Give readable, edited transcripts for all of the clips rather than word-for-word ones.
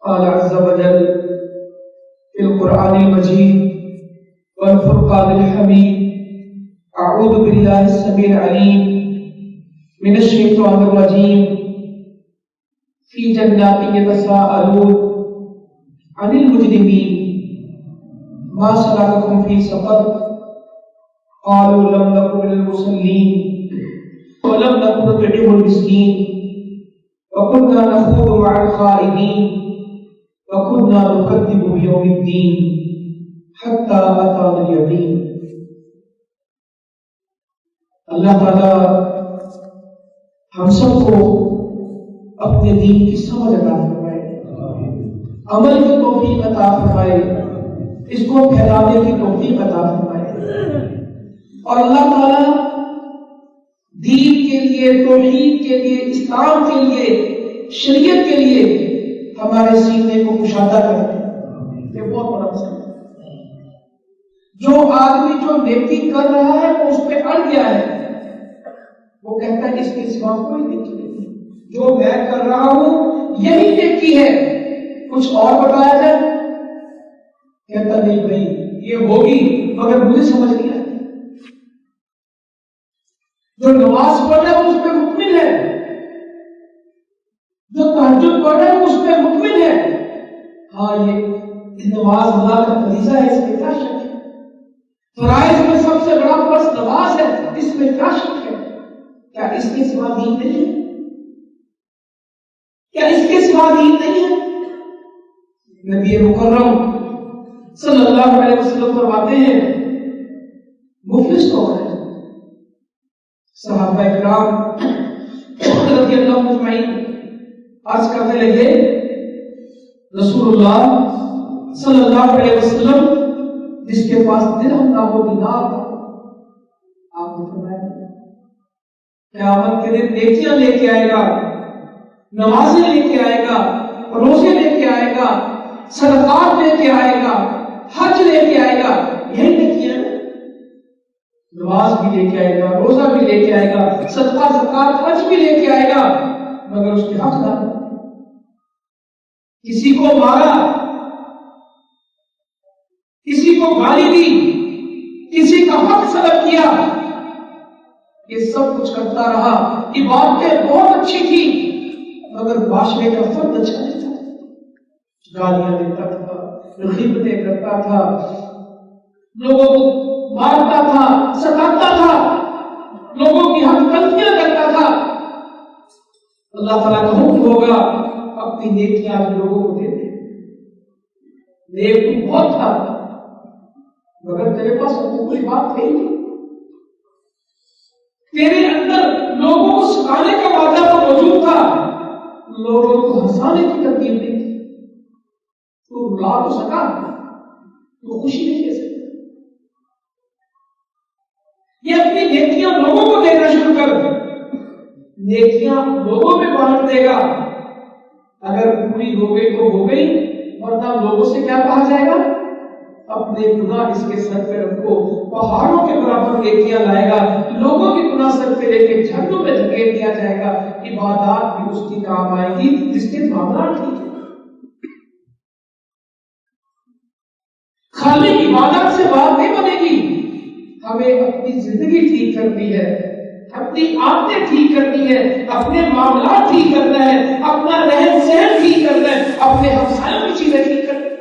قال عز وجل في القرآن المجيد والفرقان الحميد أعوذ بالله السميع العليم من الشيطان الرجيم في جنات يتساءلون عن المجرمين ما سلككم في سقر قالوا لم نكن من المصلين ولم نكن نطعم المسكين وكنا نخوض مع الخائضين وكنا نكذب بيوم الدين حتى أتانا اليقين. اللہ تعالی ہم سب کو اپنے دین کی سمجھ عطا فرمائے، عمل کی توفیق عطا فرمائے، اس کو پھیلانے کی توفیق عطا فرمائے، اور اللہ تعالی دین کے لیے، توحید کے لیے، اسلام کے لیے، شریعت کے لیے ہمارے سینے کو کشادہ کرے۔ یہ بہت بڑا مسئلہ ہے۔ جو آدمی جو نیکی کر رہا ہے وہ اس پہ اڑ گیا ہے، وہ کہتا ہے اس کے سوا کوئی نیکی نہیں، جو میں کر رہا ہوں یہی نیکی ہے، کچھ اور بتایا جائے کہتا نہیں بھائی یہ ہوگی مگر مجھے سمجھ نہیں آتی۔ جو نماز پڑھ رہا ہے اس پہ مطمئن ہے، جو تہجد پڑھ رہا ہے اس پہ مطمئن ہے، ہاں یہ نماز اللہ کا فریضہ ہے، اس میں کیا شک ہے؟ فرائض میں سب سے بڑا فرض نماز ہے، اس میں کیا شک ہے؟ کیا اس کے سوا دین نہیں ہے؟ کیا اس کے سوا دین نہیں ہے؟ نبی مکرم صلی اللہ علیہ وسلم فرماتے ہیں مفلس کون ہے؟ صحابہ کرام رضی اللہ اجمعین عرض کرنے لگے رسول اللہ صلی اللہ علیہ وسلم جس کے پاس درہم نہ ہو دینار نہ ہو، آپ نے فرمایا قیامت کے دن نیکیاں لے کے آئے گا، نمازیں لے کے آئے گا، روزے لے کے آئے گا، صدقات لے کے آئے گا، حج لے کے آئے گا، یہی نیکیاں ہیں۔ نماز بھی لے کے آئے گا، روزہ بھی لے کے آئے گا، صدقہ زکات حج بھی لے کے آئے گا، مگر اس کے حق نہ کسی کو مارا، کسی کو گالی دی، کسی کا حق سلب کیا، یہ سب کچھ کرتا رہا، عبادتیں بہت اچھی تھی مگر معاشرے کا فرد اچھا نہیں تھا، گالیاں دیتا تھا، غیبتیں کرتا تھا، لوگوں کو مارتا تھا، ستاتا تھا، لوگوں کی حق تلفیاں کرتا تھا۔ اللہ تعالیٰ کا حکم ہوگا اپنی نیکیاں لوگوں کو دے دے، نیک بہت تھا مگر تیرے پاس کوئی بات نہیں، تیرے اندر لوگوں کو سکھانے کا وعدہ تو موجود تھا، لوگوں کو ہنسانے کی ترتیب نہیں تھی۔ تو رلا تو سکا، تو خوشی نہیں دے سکتا۔ یہ اپنی نیکیاں لوگوں کو دینا شروع کر، نیکیاں لوگوں میں بانٹ دے گا، اگر پوری ہو گئی تو ہو گئی، ورنہ لوگوں سے کیا کہا جائے گا؟ اپنے گناہ اس کے سر پہ رکھو، پہاڑوں کے برابر نیکیاں لائے گا، لوگوں کے گناہ سر پہ لے کے جھنڈوں میں دھکیل دیا جائے گا۔ عبادات بھی اس کی کام آئے گی جس کے معاملات ٹھیک ہے۔ خالی عبادت سے بات نہیں بنے گی، ہمیں اپنی زندگی ٹھیک کرنی ہے، اپنی عادتیں ٹھیک کرنی ہے، اپنے معاملات ٹھیک کرنا ہے، اپنا رہن سہن ٹھیک کرنا ہے، اپنے ہمسایوں کی چیزیں ٹھیک کرنا ہے۔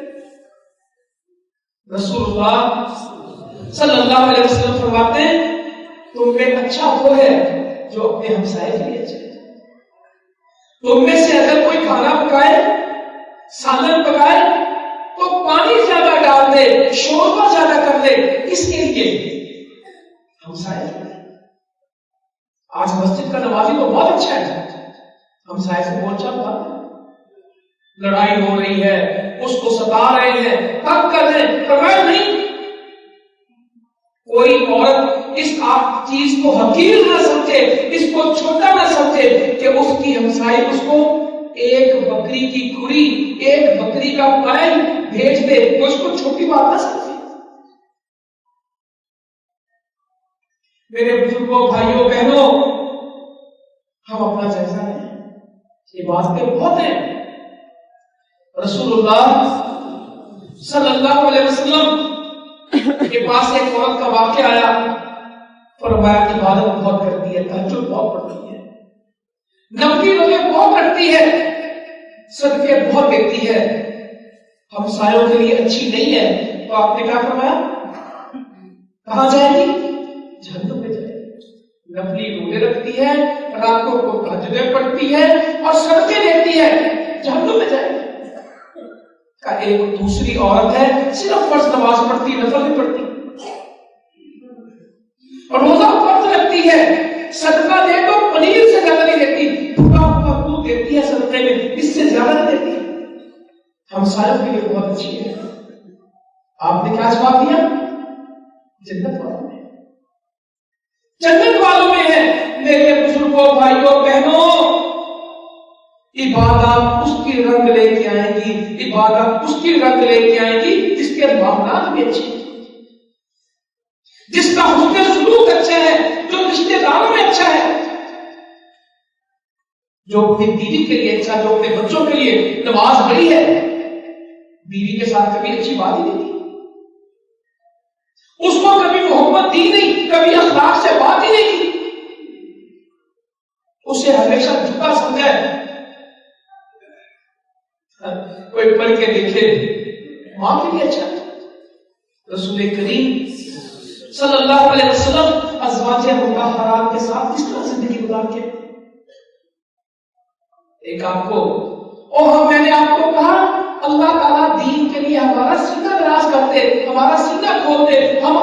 رسول اللہ صلی اللہ علیہ وسلم فرماتے ہیں تم میں اچھا وہ ہے جو اپنے ہمسائے کے لیے اچھا ہے۔ تم میں سے اگر کوئی کھانا پکائے، سالن پکائے تو پانی زیادہ ڈال دے، شوربہ زیادہ کر دے، کس کے لیے؟ ہمسائے کے لیے۔ آج مسجد کا نمازی تو بہت اچھا ہے، ہمسائے سے بول چال بات ہے، لڑائی ہو رہی ہے، اس کو ستا رہے ہیں، تنگ کر رہے ہیں، فرمایا نہیں، کوئی عورت اس چیز کو حقیر نہ سمجھے، اس کو چھوٹا نہ سمجھے کہ اس کی ہمسائی اس کو ایک بکری کی کھری، ایک بکری کا پائل بھیج دے، اس کو چھوٹی بات نہ سمجھے۔ میرے بزرگوں، بھائیوں، بہنوں، ہم اپنا جائزہ لیں، یہ باتیں بہت ہیں۔ رسول اللہ صلی اللہ علیہ وسلم کے پاس ایک عورت کا واقعہ آیا. فرمایا عبادت بہت کرتی ہے, تہجد بہت پڑھتی ہے, نفلی روزے بہت رکھتی ہے, صدقے بہت دیتی ہے, ہمسایوں کے لیے اچھی نہیں ہے. تو آپ نے کیا فرمایا؟ کہاں جائے گی؟ جہنم میں جائے گی. نفلی روزے رکھتی ہے, راتوں کو تہجدیں پڑھتی ہے اور صدقے دیتی ہے, جہنم میں جائے گی. کا ایک دوسری عورت ہے صرف فرض نماز پڑھتی ہے, نفل نہیں پڑھتی, اور روزہ فرض رکھتی ہے, صدقہ دے تو پنیر سے زیادہ نہیں دیتی, پھٹا ہوا دودھ دیتی ہے صدقے میں, اس سے زیادہ نہیں دیتی. ہمسایوں کے لیے بہت اچھی ہے. آپ نے کیا جواب دیا؟ جنت والوں میں, جنت والوں میں ہے. میرے بزرگوں, بھائیوں, بہنوں, عبادت اس کی رنگ لے کے آئے گی, عبادت اس کی رنگ لے کے آئے گی جس کے معاملات بھی اچھے ہیں, جس کا حسن سلوک اچھا ہے, جو رشتے داروں میں اچھا ہے, جو اپنی بیوی کے لیے اچھا, جو اپنے بچوں کے لیے نماز پڑھی ہے, بیوی کے ساتھ کبھی اچھی بات ہی نہیں کی, اس کو کبھی محبت دی نہیں, کبھی اخلاق سے بات ہی نہیں کی, اسے ہمیشہ جھکا سمجھا ہے. کوئی پڑھ کے دیکھے ماں کے لیے اچھا. رسول کریم صلی اللہ علیہ وسلم ازواج مطہرات کے ساتھ کس طرح زندگی گزار کے, ایک آپ کو, میں نے آپ کو کہا اللہ تعالیٰ دین کے لیے ہمارا سینہ دراز کرتے, ہمارا سینہ کھولتے, ہم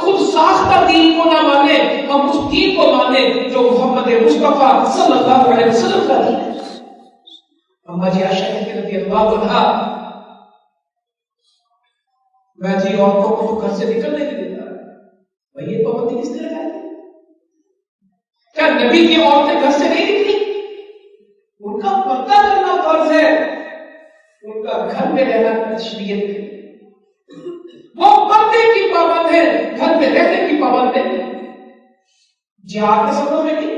خود ساختہ دین کو نہ مانے, ہم اس دین کو مانے جو محمد مصطفیٰ صلی اللہ علیہ وسلم کا دین ہے. اما جی عائشہ رضی اللہ عنہا, میں جی عورتوں کو تو گھر سے نکلنے نہیں دیتا, بھائی یہ پابندی کس نے لگائی؟ کیا نبی کی عورتیں گھر سے نہیں نکلی؟ ان کا پردہ کرنا فرض ہے, ان کا گھر میں رہنا تشریعت ہے. وہ پردے کی پابند ہے, گھر میں رہنے کی پابند ہے. جہاد کے سفر میں نہیں,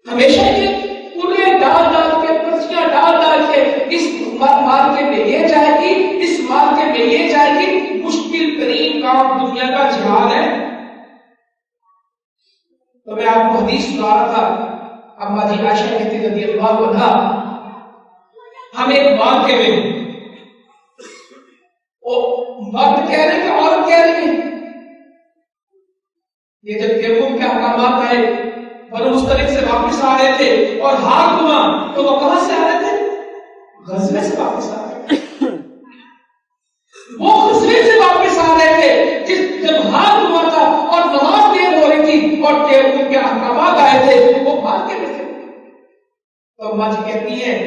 ہمیشہ یہ پورے ڈال ڈال کے, پرچیاں ڈال ڈال کے, اس مارکے میں یہ جائے گی, اس مارکے میں یہ جائے گی. مشکل ترین کام دنیا کا جہاد ہے. تو میں آپ کو حدیث سنا رہا تھا, اما جی عائشہ کہتی رضی اللہ عنہا, ہم ایک مارکے میں, مرد کہہ رہے ہیں عورت کہہ رہی ہے, یہ جب تیمم کے احکامات آئے, بنو مستلق سے واپس آ رہے تھے اور ہاتھ گھما, تو وہ کہاں سے آ رہے تھے؟ غزوے سے واپس آ رہے تھے. وہ غزوے سے واپس آ رہے تھے جب ہاتھ گھما تھا اور نماز دیر ہو رہی تھی اور تیمم کے احکامات آئے تھے, وہ مارکے میں تھے. تو اماں جی کہتی ہیں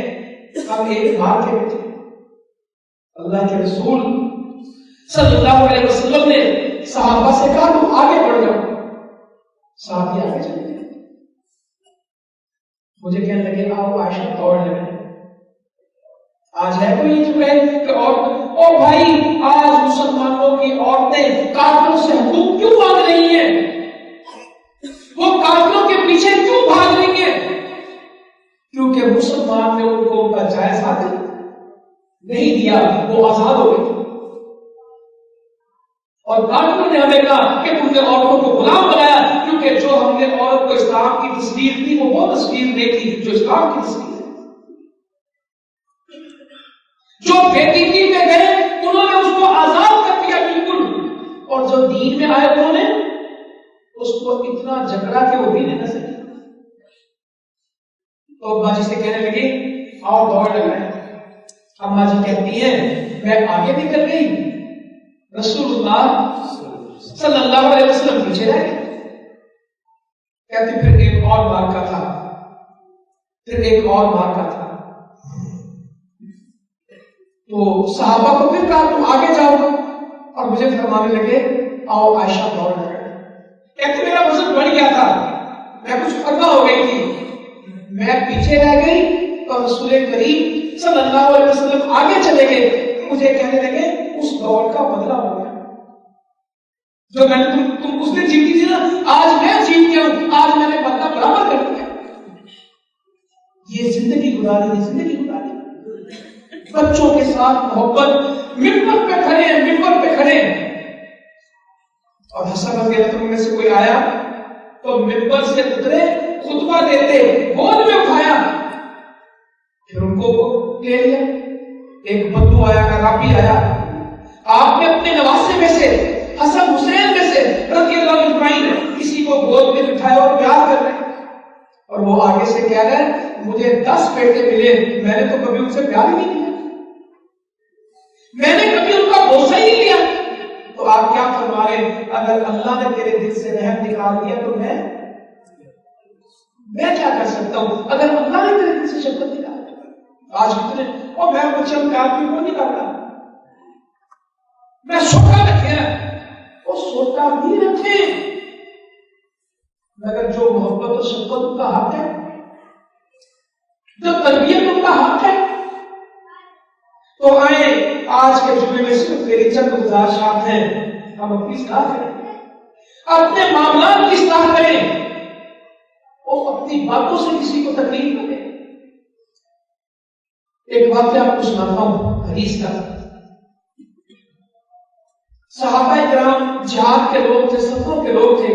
ہم ایک مارکے میں تھے, اللہ کے رسول صلی اللہ علیہ وسلم نے صحابہ سے کہا تم آگے بڑھ جاؤ. صحابی آگے چلے گئے. مجھے کہنے لگے آپ عائشہ دوڑ لگے. آج ہے کوئی جو کہے کہ او بھائی, آج مسلمانوں کی عورتیں کافروں سے حقوق کیوں مانگ رہی ہیں, وہ کافروں کے پیچھے کیوں بھاگ رہی ہیں؟ کیونکہ مسلمان نے ان کو ان کا جائز حق نہیں دیا, وہ آزاد ہو گئی. اور کافروں نے ہمیں کہا کہ تم نے عورتوں کو غلام بنایا, کیونکہ جو ہم نے عورت کو اسلام کی تصویر دی وہ تصویر نہیں تھی جو اسلام کی تصویر ہے. جو بےدینی میں گئے انہوں نے اس کو آزاد کر دیا بالکل, اور جو دین میں آئے انہوں نے اس کو اتنا جھگڑا کہ وہ بھی نہیں نہ سکے. تو اماں جی سے کہنے لگے اور دوڑ لگائے. اماں جی کہتی ہیں میں آگے نکل گئی, رسول اللہ صلی اللہ علیہ وسلم پیچھے رہ گئے. کہتے پھر ایک اور مارکا تھا, پھر ایک اور مارکا تھا. تو صحابہ کو پھر کہا تم آگے جاؤ, اور مجھے فرمانے لگے آؤ عائشہ دوڑ لگائے. کہتے میرا وزن بڑھ گیا تھا, میں کچھ فرما ہو گئی تھی, میں پیچھے رہ گئی تو رسول کریم صلی اللہ علیہ وسلم آگے چلے گئے. مجھے کہنے لگے اس دوڑ کا بدلہ ہو گیا جو میں نے تم اس نے جیتی تھی نا, آج میں جیت گیا ہوں, آج میں نے بدلہ برابر کر دیا. یہ زندگی گزاری, زندگی گزاری. بچوں کے ساتھ محبت، ممبر پہ کھڑے ہیں، ممبر پہ کھڑے ہیں، اور حسن رضی اللہ عنہ میں سے کوئی آیا تو ممبر سے اترے، خطبہ دیتے، گود میں اٹھایا، پھر ان کو لے لیا۔ ایک بدو آیا، عربی آیا، آپ نے اپنے نواسے میں سے، حسن حسین میں سے رضی اللہ اجمعین کسی کو گود میں بٹھایا اور پیار کر رہے ہیں، اور وہ آگے سے کہہ رہے ہیں مجھے 10 بیٹے ملے، میں نے تو کبھی ان سے پیار ہی نہیں کیا، میں نے کبھی ان کا بوسہ ہی نہیں لیا۔ تو آپ کیا فرما رہے ہیں؟ اگر اللہ نے تیرے دل سے رحم نکال دیا تو میں کیا کر سکتا ہوں؟ اگر اللہ نے تیرے دل سے شفقت نکال دیا، آج کتنے اور میں کچھ پیار بھی کو نہیں کرتا، میں سوٹا رکھے وہ سوٹا بھی رکھے، مگر جو محبت اور شفقت ان کا حق ہے، جو تربیت ان کا حق ہے۔ تو آئے آج کے جمعے میں صرف میری چند گزارشات ہیں، ہم اپنی اصلاح کریں، اپنے معاملات کی اصلاح کریں، اور اپنی باتوں سے کسی کو تکلیف نہ دیں۔ ایک واقعہ آپ کو سناتا ہوں حدیث کا۔ صحابہ کرام جہاد کے لوگ تھے، سفروں کے لوگ تھے،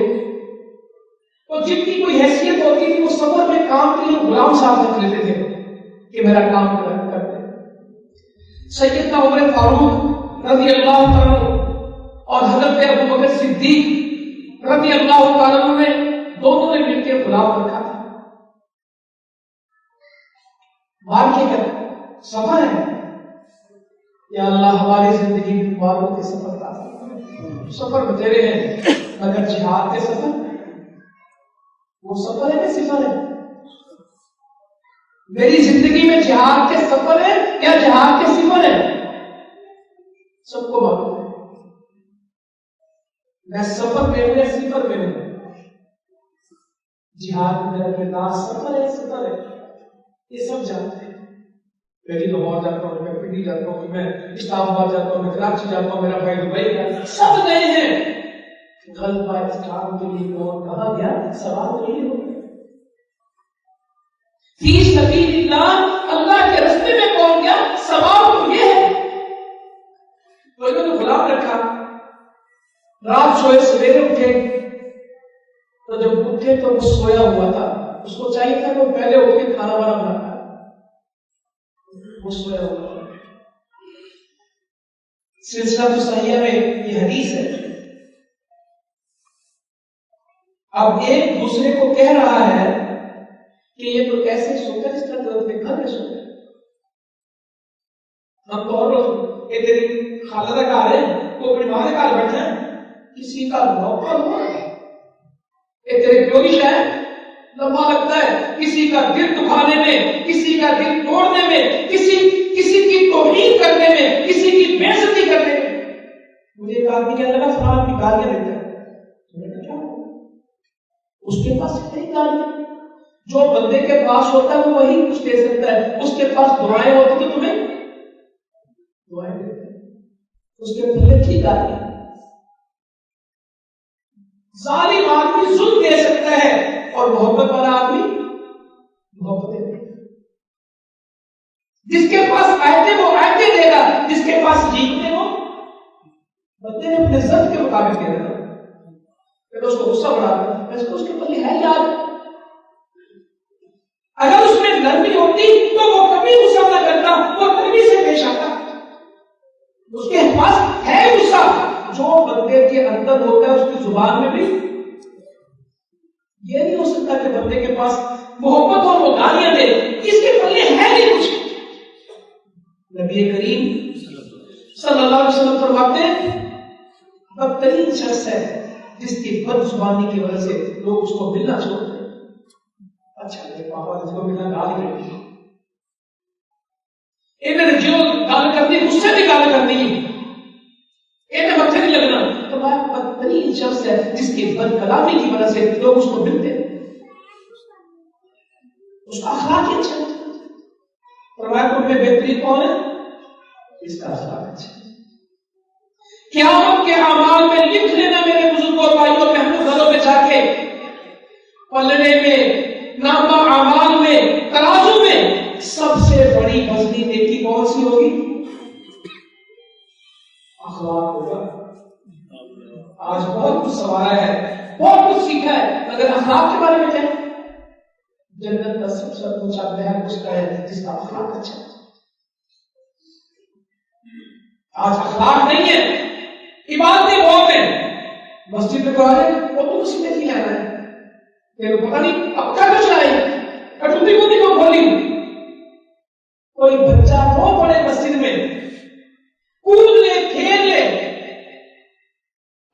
اور جن کی کوئی حیثیت ہوتی تھی وہ سفر میں کام کے لیے غلام صاحب رکھ لیتے تھے کہ میرا کام کرتے۔ سیدنا عمر فاروق رضی اللہ عنہ اور حضرت ابو بکر صدیق رضی اللہ عنہ نے دونوں نے مل کے غلام رکھا تھا۔ مارکیٹ کا سفر ہے، یا اللہ ہماری زندگی میں مبارکوں کے سفر کا سفر بتیرے ہیں، مگر جہاد کے سفر وہ سفر ہے کہ صفر ہے؟ میری زندگی میں جہاد کے سفر ہے یا جہاد کے صفر ہے؟ سب کو معلوم ہے میں سفر میں ہوں یا صفر میں ہوں۔ جہاد میں میرا کردار سفر ہے صفر ہے، یہ سب جانتے ہیں۔ میں بھی لاہور جاتا ہوں، میں پنڈی جاتا ہوں، میں اسلام آباد جاتا ہوں، میں کراچی جاتا ہوں، میرا بھائی دبئی گیا، سب گئے ہیں۔ غلبہ اسلام کے لیے کون کہاں گیا سوال تو یہ ہوگا، فی سبیل اللہ اللہ کے راستے میں کون گیا سوال تو یہ ہے۔ تو انہوں نے غلام رکھا، رات سوئے سویرے اٹھے، تو جب اٹھے تو وہ سویا ہوا تھا، اس کو چاہیے تھا کہ وہ پہلے اٹھ کے کھانا وانا بناتا، وہ سویا ہوا تھا۔ سلسلہ تو صحیح میں یہ حدیث ہے۔ اب ایک دوسرے کو کہہ رہا ہے کہ یہ تو ایسے سوتا ہے جس طرح درد کے گھر میں سوتا ہے۔ ہم تو اور یہ تیری خالدہ کار ہے، وہ اپنی ماں کے کار بیٹھے ہیں، کسی کا موقع ہوا ہے، یہ تیرے پیو کی شاید لمبا لگتا ہے، کسی کا دل دکھانے میں، کسی کا دل توڑنے میں، کسی کی توہین کرنے میں، کسی کی بے عزتی کرنے میں۔ مجھے ایک آدمی کہنے لگا فلاں آدمی گالیاں دیتا ہے، میں نے کہا اس کے پاس کئی گالیاں، جو بندے کے پاس ہوتا ہے وہ وہی کچھ دے سکتا ہے، اس کے پاس دعائیں ہوتی تو تمہیں دعائیں دیتا ہے، اس کے پلے ٹھیک آتی ہے۔ ظالم آدمی ظلم دے سکتا ہے اور محبت والا آدمی محبت دے گا۔ جس کے پاس آیتیں وہ آیتیں دے گا، جس کے پاس جیتنے وہ بندے نے اپنے ضد کے مطابق دے گا۔ پھر اس کو غصہ بڑھا دیا، اس کے پلے ہے یاد، اگر اس میں نرمی ہوتی تو وہ کبھی غصہ نہ کرتا، وہ نرمی سے پیش آتا۔ اس کے پاس ہے غصہ، جو بندے کے اندر ہوتا ہے اس کی زبان میں بھی یہ نہیں ہو سکتا کہ بندے کے پاس محبت اور وہ گالیاں دے، اس کے پلے ہے نہیں کچھ۔ نبی کریم صلی اللہ علیہ وسلم فرماتے ہیں بدترین شخص ہے جس کی بد زبانی کی وجہ سے لوگ اس کو ملنا چھوڑتے ہیں۔ اچھا میرے پاپا نے اس کو ملنا گالی کر دی، انہوں نے جو گال کرنی غصے کی گال کرنی، انہیں متھے نہیں لگنا، تو بدترین شخص ہے جس کی بد کلامی کی وجہ سے لوگ اس کو ملتے ہیں، اس کا اخلاق ہی اچھا ہے۔ فرمایا تم میں بہترین کون ہے؟ اس کا اخلاق اچھا ہے۔ قیامت کے اعمال میں لکھ لینا میرے بزرگوں بھائیوں، بہنوں، گھروں میں جا کے پلڑے میں، نامہ اعمال میں، ترازو میں سب سے بڑی وزنی نیکی کون سی ہوگی؟ آج بہت کچھ سوارا ہے، بہت کچھ سیکھا ہے، مگر اخلاق کے بارے میں کیا؟ جنت کا سب سے اونچا محل اس کا ہے جس کا اخلاق اچھا ہے۔ آج اخلاق نہیں ہے، عبادتیں بہت ہیں، مسجد میں تو آ رہے وہ تو اسی میں ہی آنا ہے، پھر پتہ نہیں اب کیا کچھ آئے کٹوتی کو نہیں کھولی، کوئی بچہ رو پڑے مسجد میں، کود لے کھیل لے،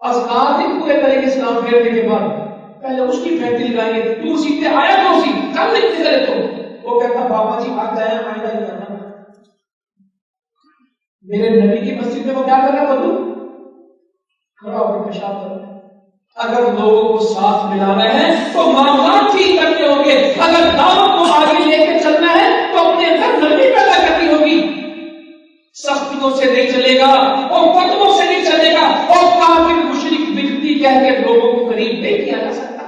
اذکار نہیں پورے کریں گے اسلام پھیرنے کے بعد، پہلے اس کی پھینٹی لگائیں گے، تو سیکھتے آیا تو سی کم لکھتے کرے تو وہ کہتا بابا جی آگ جائیں آئندہ نہیں آنا۔ میرے نبی کی مسجد میں وہ کیا کر رہا ہے؟ بدو کھڑا ہو کے پیشاب کر رہا ہے۔ اگر لوگوں کو ساتھ ملانا ہے تو معاملات ٹھیک کرنے ہوں گے، اگر دعوت کو آگے لے کے چلنا ہے تو اپنے اندر نرمی پیدا کرنی ہوگی، سختیوں سے نہیں چلے گا اور قدموں سے نہیں چلے گا اور کافر مشرک بگڑتی کہہ کے لوگوں کو قریب نہیں کیا جا سکتا،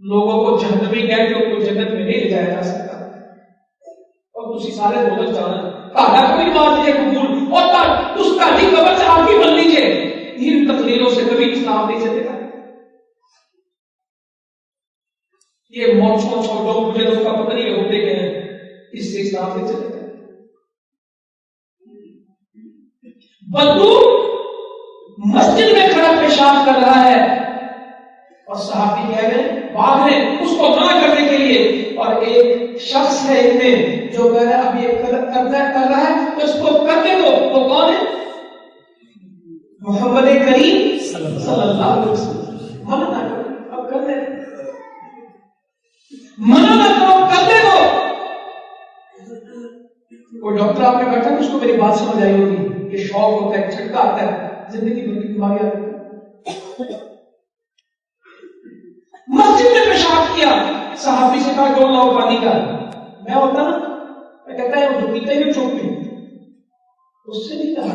لوگوں کو جہنمی کہہ کے ان کو جنت میں نہیں لے جایا جا سکتا، اور تسی سارے بدل جانا تاہا کوئی بات ہے قبول اور اس کا ہی قبر سے آپ بھی بن لیجئے، ان تقریروں سے کبھی اسلام نہیں چلے گا۔ یہ موچوں چھوٹوں مجھے لوگ کا پتہ نہیں ہوتے گئے ہیں، اس سے اسلام نہیں چلے گا۔ بدو مسجد میں کھڑا پیشاب کر رہا ہے اور صحابی کہہ گئے بھاگ رہے اس کو منع کرنے کے لیے، اور ایک شخص ہے ان میں جو کہہ رہا ہے اب یہ کر رہا ہے تو اس کو کرنے دو، وہ کون ہے؟ محمد کریم صلی اللہ علیہ وسلم۔ منع نہ کرو، اب کر دے، منع نہ کرو، کر دے دو۔ کوئی ڈاکٹر آپ نے بیٹھا اس کو میری بات سمجھ آئی ہوگی، یہ شوق ہوتا ہے، چھٹکا آتا ہے، زندگی بھر کی بیماری آتی ہے۔ مسجد میں پیشاب کیا، صحابی سے کہا ڈول لاؤ پانی کا، میں ہوتا نا میں کہتا ہے وہ جو پیتے ہوئے چوک میں، اس سے نہیں کہا،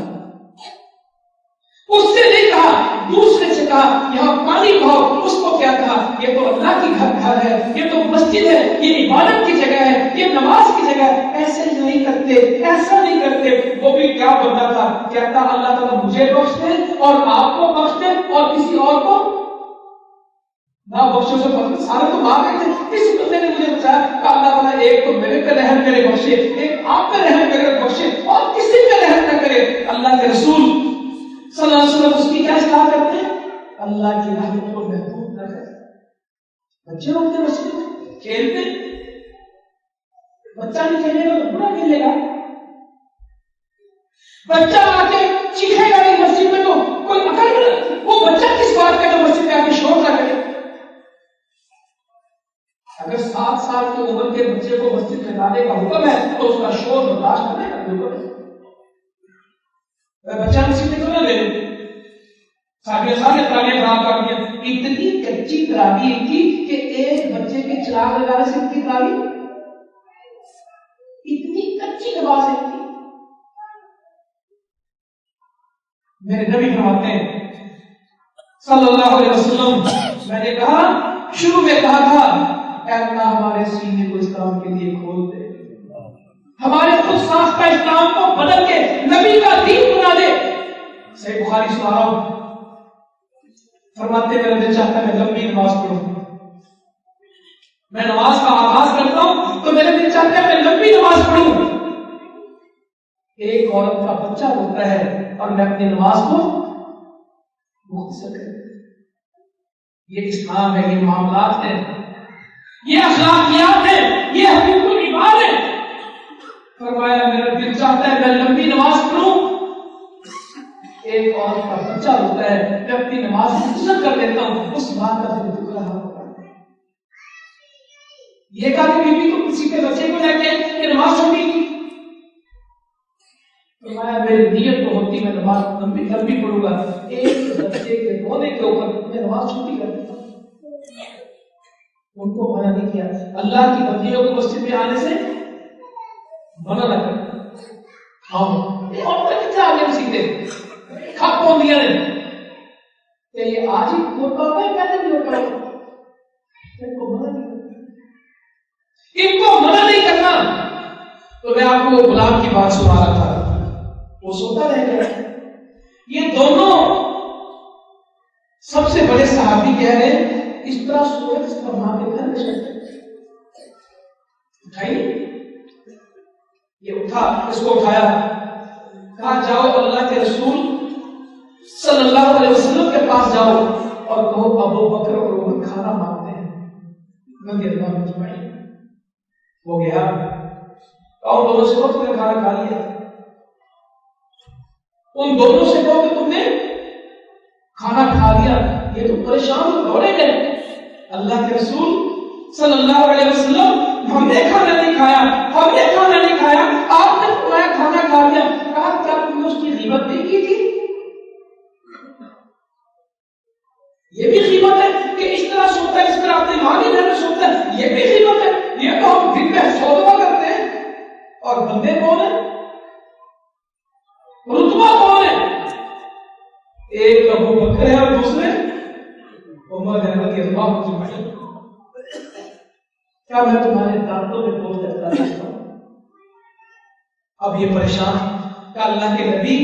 اس سے نہیں کہا، دوسرے سے کہا یہاں پانی بھاؤ، اس کو کیا کہا یہ تو اللہ کی گھر ہے، یہ تو مسجد ہے، یہ عبادت کی جگہ ہے، یہ نماز کی جگہ ہے، ایسے نہیں کرتے، ایسا نہیں کرتے۔ وہ بھی کیا بندہ تھا، کہتا اللہ تعالیٰ مجھے بخش دے اور آپ کو بخش دے اور کسی اور کو نہ بخشو، سے بخش، سارے تو مار گئے تھے، کسی بندے نے مجھے بچایا کہ اللہ تعالیٰ ایک تو میرے پہ رحم کرے بخشے، ایک آپ پہ رحم کرے بخشے، اور کسی پہ رحم نہ کرے۔ اللہ کے رسول صلی اللہ علیہ وسلم اس کی کیا اصلاح کرتے ہیں؟ اللہ کی رحمت کو محدود نہ کریں۔ بچے ہوتے ہیں مسجد میں کھیلتے، بچہ نہیں کھیلے گا تو برا کھیلے گا، بچہ آ کے چیخے گا نہیں مسجد میں تو کوئی عقل نہیں، وہ بچہ کس بات کا جو مسجد میں آ کے شور نہ کرے۔ اگر 7 سال کی عمر کے بچے کو مسجد میں لانے کا حکم ہے تو اس کا شور برداشت کرنے کا حکم ہے۔ بچہ مسجد میں کیوں نہ لے سارے تعلیم خراب کر دیا، اتنی کچی ترابی کی کہ ایک بچے کے چراغ لگانے سے اتنی ترابی، اتنی کچی نماز ہے۔ میرے نبی فرماتے ہیں صلی اللہ علیہ وسلم، میں نے کہا شروع میں کہا تھا اے اللہ ہمارے سینے کو اسلام کے لیے کھول دے، ہمارے خود ساختہ اسلام کو بدل کے نبی کا دین بنا دے۔ صحیح بخاری سنا رہا ہوں، فرماتے میرا دل چاہتا ہے میں لمبی نماز پڑھوں، میں نماز کا آغاز کرتا ہوں تو میرا دل چاہتا ہے میں لمبی نماز پڑھوں۔ ایک عورت کا بچہ روتا ہے اور میں اپنی نماز کو مختصر کروں۔ یہ اسلام ہے، یہ معاملات ہیں، یہ اخلاقیات ہیں، یہ حقوق العباد ہے۔ فرمایا میرا دل چاہتا ہے میں لمبی نماز پڑھوں، ایک عورت کا بچہ ہوتا ہے میں اپنی نماز مختصر کر دیتا ہوں، اس بات کا دل دکھ رہا ہوتا ہے۔ یہ کہا کہ بیوی تو کسی کے بچے کو لے کے نماز چھوڑی کی، فرمایا میری نیت تو ہوتی میں نماز لمبی پڑھوں گا، ایک بچے کے رونے کے اوپر میں نماز چھوٹی کر دیتا ہوں۔ ان کو منع نہیں کیا، اللہ کی بندیوں کو مسجد میں آنے سے منع نہ کریں۔ ہاں یہ عورتیں کتنے آگے سیکھتے کھپ کون دیا نے کہ یہ آج ہی ہوتا ہوگا پہلے بھی ہوتا ہوگا، ان کو منع نہیں کرنا، ان کو منع نہیں کرنا۔ تو میں آپ کو غلام کی بات سنا رہا تھا، وہ سوتا رہ گیا، یہ دونوں سب سے بڑے صحابی کہہ رہے ہیں اس طرح سوئے اس طرح ماں کے گھر میں چلتے اٹھائی یہ اٹھا اس کو اٹھایا کہا جاؤ اللہ کے رسول صلی اللہ علیہ وسلم کے پاس جاؤ اور کہو ابو بکر اور عمر کھانا مانگتے ہیں رضی اللہ عنہ وہ گیا اور دونوں سے کہو تم نے کھانا کھا لیا ان دونوں سے کہو کہ تم نے کھانا کھا لیا یہ تو پریشان دوڑے گئے اللہ کے رسول صلی اللہ علیہ وسلم ہم نے کھانا نہیں کھایا ہم نے کھانا نہیں کھایا آپ نے فرمایا کھانا کھا لیا کہا کیا تم نے اس کی غیبت نہیں کی تھی یہ بھی غیبت ہے کہ اس طرح سوتا ہے اس طرح اپنے ماں کی گھر میں سوتا ہے یہ بھی غیبت ہے یہ تو ہم دن میں 100 دفعہ کرتے ہیں اور بندے کون ہیں رتبہ کون ہے ایک ابو بکر ہے اور دوسرے عمر رضی اللہ عنہ کیا میں تمہارے دانتوں میں بول دیتا ہوں اب یہ پریشان کہ اللہ کے نبی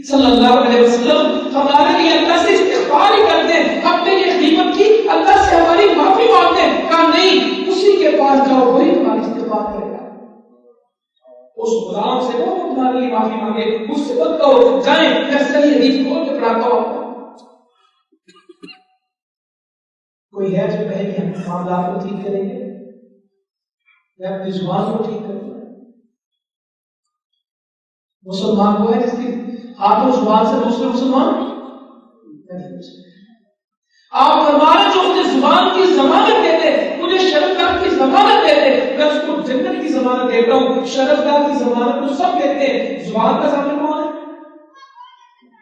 صلی اللہ علیہ وسلم ہمارے لیے اللہ سے استغفار ہی کرتے ہیں ہم نے یہ غیبت کی اللہ سے ہماری معافی مانگتے ہیں کہا نہیں اسی کے پاس جاؤ وہی تمہاری استغفار کرے گا اس غلام سے وہ تمہارے لیے معافی مانگے اس سے مت کہو جائیں میں صحیح حدیث کھول کے پڑھاتا ہوں کوئی ہے جو کہے کہ ہم معاملات کو ٹھیک کریں گے یا اپنی زبان کو ٹھیک کریں گے مسلمان کو ہے جس کی ہاتھ و زبان سے دوسرے مسلمان آپ فرمانے جو مجھے زبان کی ضمانت دیتے مجھے شرفگاہ کی ضمانت دیتے میں اس کو جنت کی ضمانت دیتا ہوں شرفگاہ کی ضمانت کو سب دیتے ہیں زبان کا ضامن کون ہے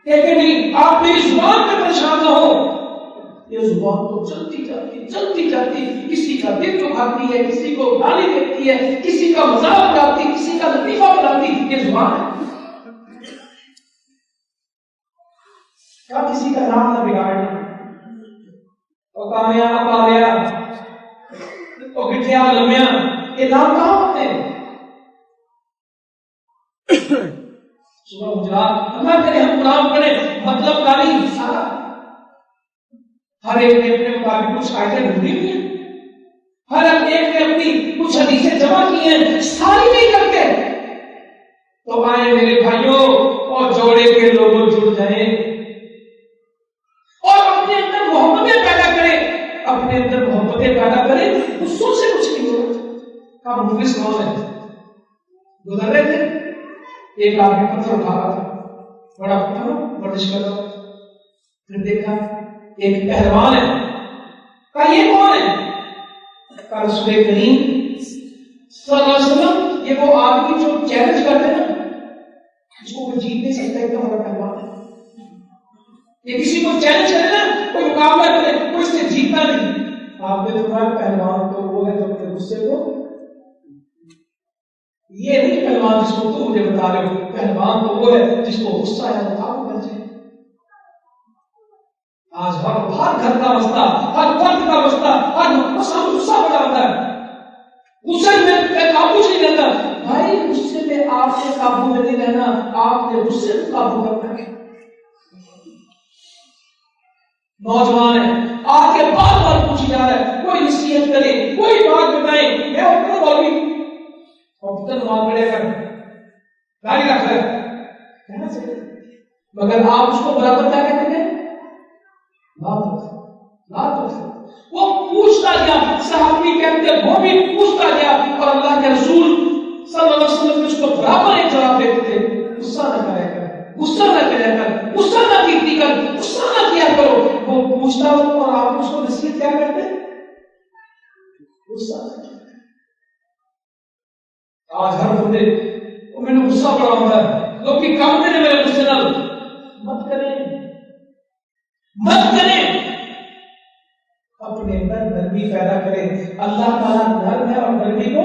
کہتے نہیں آپ میری زبان پہ پریشان نہ ہو یہ زبان تو چلتی جاتی کسی کا دل دکھاتی ہے کسی کو گالی دیتی ہے کسی کا مذاق اڑاتی کسی کا لطیفہ بناتی یہ زبان ہے کیا کسی کا نام نہ بگاڑنا اور کامیاب آ گیا اور گٹھیا لمیا یہ نام کہاں ہوتے ہیں صبح حجرات اللہ کرے ہم قرآن پڑھیں مطلب کا نہیں سارا ہر ایک نے اپنے مطابق کچھ آیتیں ڈھونڈی ہوئی ہیں ہر ایک نے اپنی کچھ حدیثیں جمع کی ہیں ساری نہیں کرتے تو آئے میرے بھائیوں اور جوڑے کے لوگوں جڑ جائیں اور اپنے اندر محبتیں پیدا کریں اپنے اندر محبتیں پیدا کریں غصوں سے کچھ نہیں ہوتا کہا مفلس کون ہے گزر رہے تھے ایک آدمی پتھر اٹھا رہا تھا بڑا پتھر ورزش کر رہا پھر دیکھا ایک پہلوان ہے کہا یہ کون ہے کہا رسول کریم صلی اللہ علیہ وسلم یہ وہ آدمی جو چیلنج کرتے ہیں نا جس کو کوئی جیت نہیں سکتا اتنا بڑا پہلوان ہے یہ کسی کو چیلنج کرے نا کوئی مقابلہ کرے کوئی اس سے جیتنا نہیں آپ نے فرمایا پہلوان تو وہ ہے جو اپنے غصے کو یہ نہیں پہلوان جس کو تم مجھے بتا رہے ہو پہلوان تو وہ ہے جس کو غصہ ہے وہ قابو کر جائے آج ہر گھر کا مسئلہ ہر فرد کا مسئلہ ہر غصہ بڑا ہوتا ہے غصے میں قابو نہیں رہتا بھائی غصے میں آپ کے قابو میں نہیں رہنا آپ نے غصے کو قابو کرنا ہے نوجوان ہے آپ کے بار بار پوچھی جا رہا ہے کوئی نصیحت کرے کوئی بات بتائے میں اپنا بولی کمپیوٹر نماز پڑھے کر گاڑی رکھ رہا مگر آپ اس کو برابر کیا کہتے ہیں وہ پوچھتا گیا صحابی کہتے وہ بھی پوچھتا گیا اور اللہ کے رسول صلی اللہ علیہ وسلم نے اس کو برابر ایک جواب دیتے تھے غصہ نہ کرے کر غصہ نہ کرے کر غصہ نہ کیتی کر غصہ نہ کیا کرو وہ پوچھتا اور آپ اس کو نصیحت کیا کرتے غصہ نہ کیا آج ہر بندے وہ میں نے غصہ پڑا ہوتا ہے لوگ کی کام کرے میرے غصے نال مت کریں اپنے اندر نرمی پیدا کریں اللہ تعالیٰ نرم ہے اور نرمی کو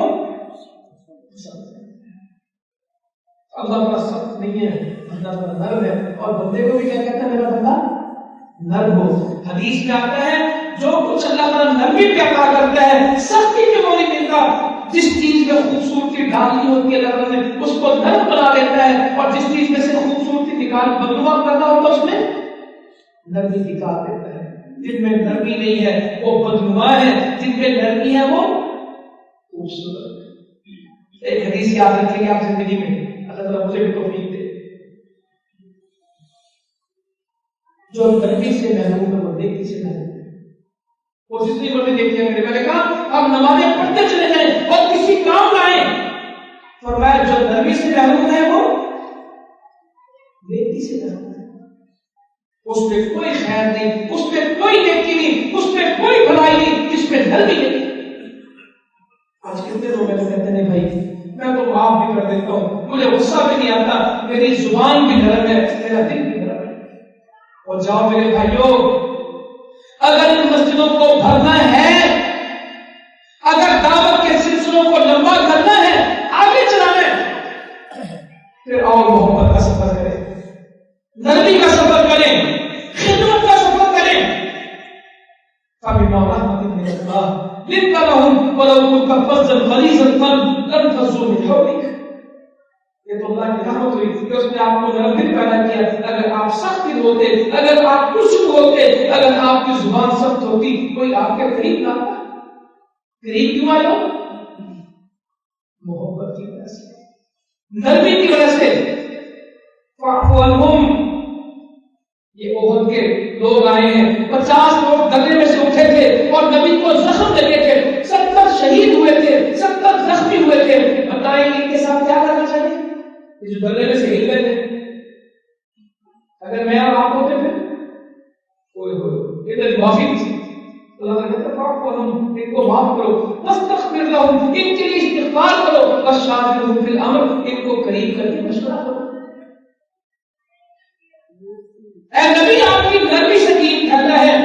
اللہ تعالیٰ سخت نہیں ہے اللہ تعالیٰ نرم ہے اور بندے کو بھی کیا کہتا ہے میرا بندہ نرم ہو حدیث میں آتا ہے جو کچھ اللہ تعالیٰ نرمی پہ عطا کرتا ہے سختی کے وہ نہیں ملتا جس چیز میں خوبصورتی ڈالنی ہوتی ہے اللہ نے اس کو نرم بنا دیتا ہے، اور جس چیز میں سے خوبصورتی نکال بدنما کرنا ہوتا ہے اس میں نرمی نکال دیتا ہے۔ جن میں نرمی نہیں ہے وہ بدنما ہے، جن میں نرمی ہے وہ خوبصورت۔ ایک حدیث یاد رکھیں گے آپ زندگی میں، اللہ تعالیٰ مجھے بھی توفیق دے، جو نرمی سے محروم ہے وہ نیکی سے محروم ہے۔ وہ جتنی مرضی دیکھتے ہیں، میں نے کہا آپ نمازیں پڑھتے چلے جائیں اور کسی کام لائیں، فرمایا جو نرمی سے محروم ہے وہ نیکی سے محروم ہے، اس میں کوئی خیر نہیں، اس میں کوئی نیکی نہیں، اس میں کوئی بھلائی نہیں جس میں نرمی نہیں۔ آج کتنے لوگ کہتے ہیں بھائی میں تو معاف بھی کر دیتا ہوں، مجھے غصہ بھی نہیں آتا، میری زبان بھی نرم ہے، میرا دل بھی نرم ہے۔ اور جاؤ میرے بھائیوں، اگر ان مسجدوں کو بھرنا ہے، اگر دعوت کے سلسلوں کو لمبا کرنا ہے، آگے چلانا ہے، پھر اور محبت کا سفر کریں، نرمی کا سفر کریں، خدمت کا سفر کریں۔ فَبِمَا رَحْمَةٍ مِّنَ اللَّهِ لِنتَ لَهُمْ وَلَوْ كُنتَ فَظًّا غَلِيظَ الْقَلْبِ لَانفَضُّوا مِنْ حَوْلِكَ۔ یہ تو اللہ کی رحمت ہوئی کہ اس نے آپ کو نرم دل پیدا کیا۔ اگر آپ سخت دل ہوتے، اگر آپ خشک ہوتے، اگر آپ کی زبان سخت ہوتی، کوئی آپ کے قریب نہ آتا۔ قریب کیوں آئے ہو؟ محبت کی وجہ سے، نرمی کی وجہ سے۔ فَاعْفُ عَنْهُمْ، یہ احد کے لوگ آئے ہیں، 50 لوگ دلے میں سے اٹھے تھے اور نبی کو زخم لگے تھے، 70 شہید ہوئے تھے، 70 زخمی ہوئے تھے۔ بتائیں ان کے ساتھ کیا کرنا چاہیے؟ یہ جو دلے میں سے ہل گئے تھے، اگر میں اور آپ ہوتے تھے یہ تو معافی تھی، اللہ نے کہا فاعف عنہم، ان کو معاف کرو، واستغفر لهم، ان کے لیے استغفار کرو، وشاورهم فی الامر، ان کو قریب کر کے مشورہ کرو۔ اے نبی آپ کی نرمی سے دین پھیلنا ہے،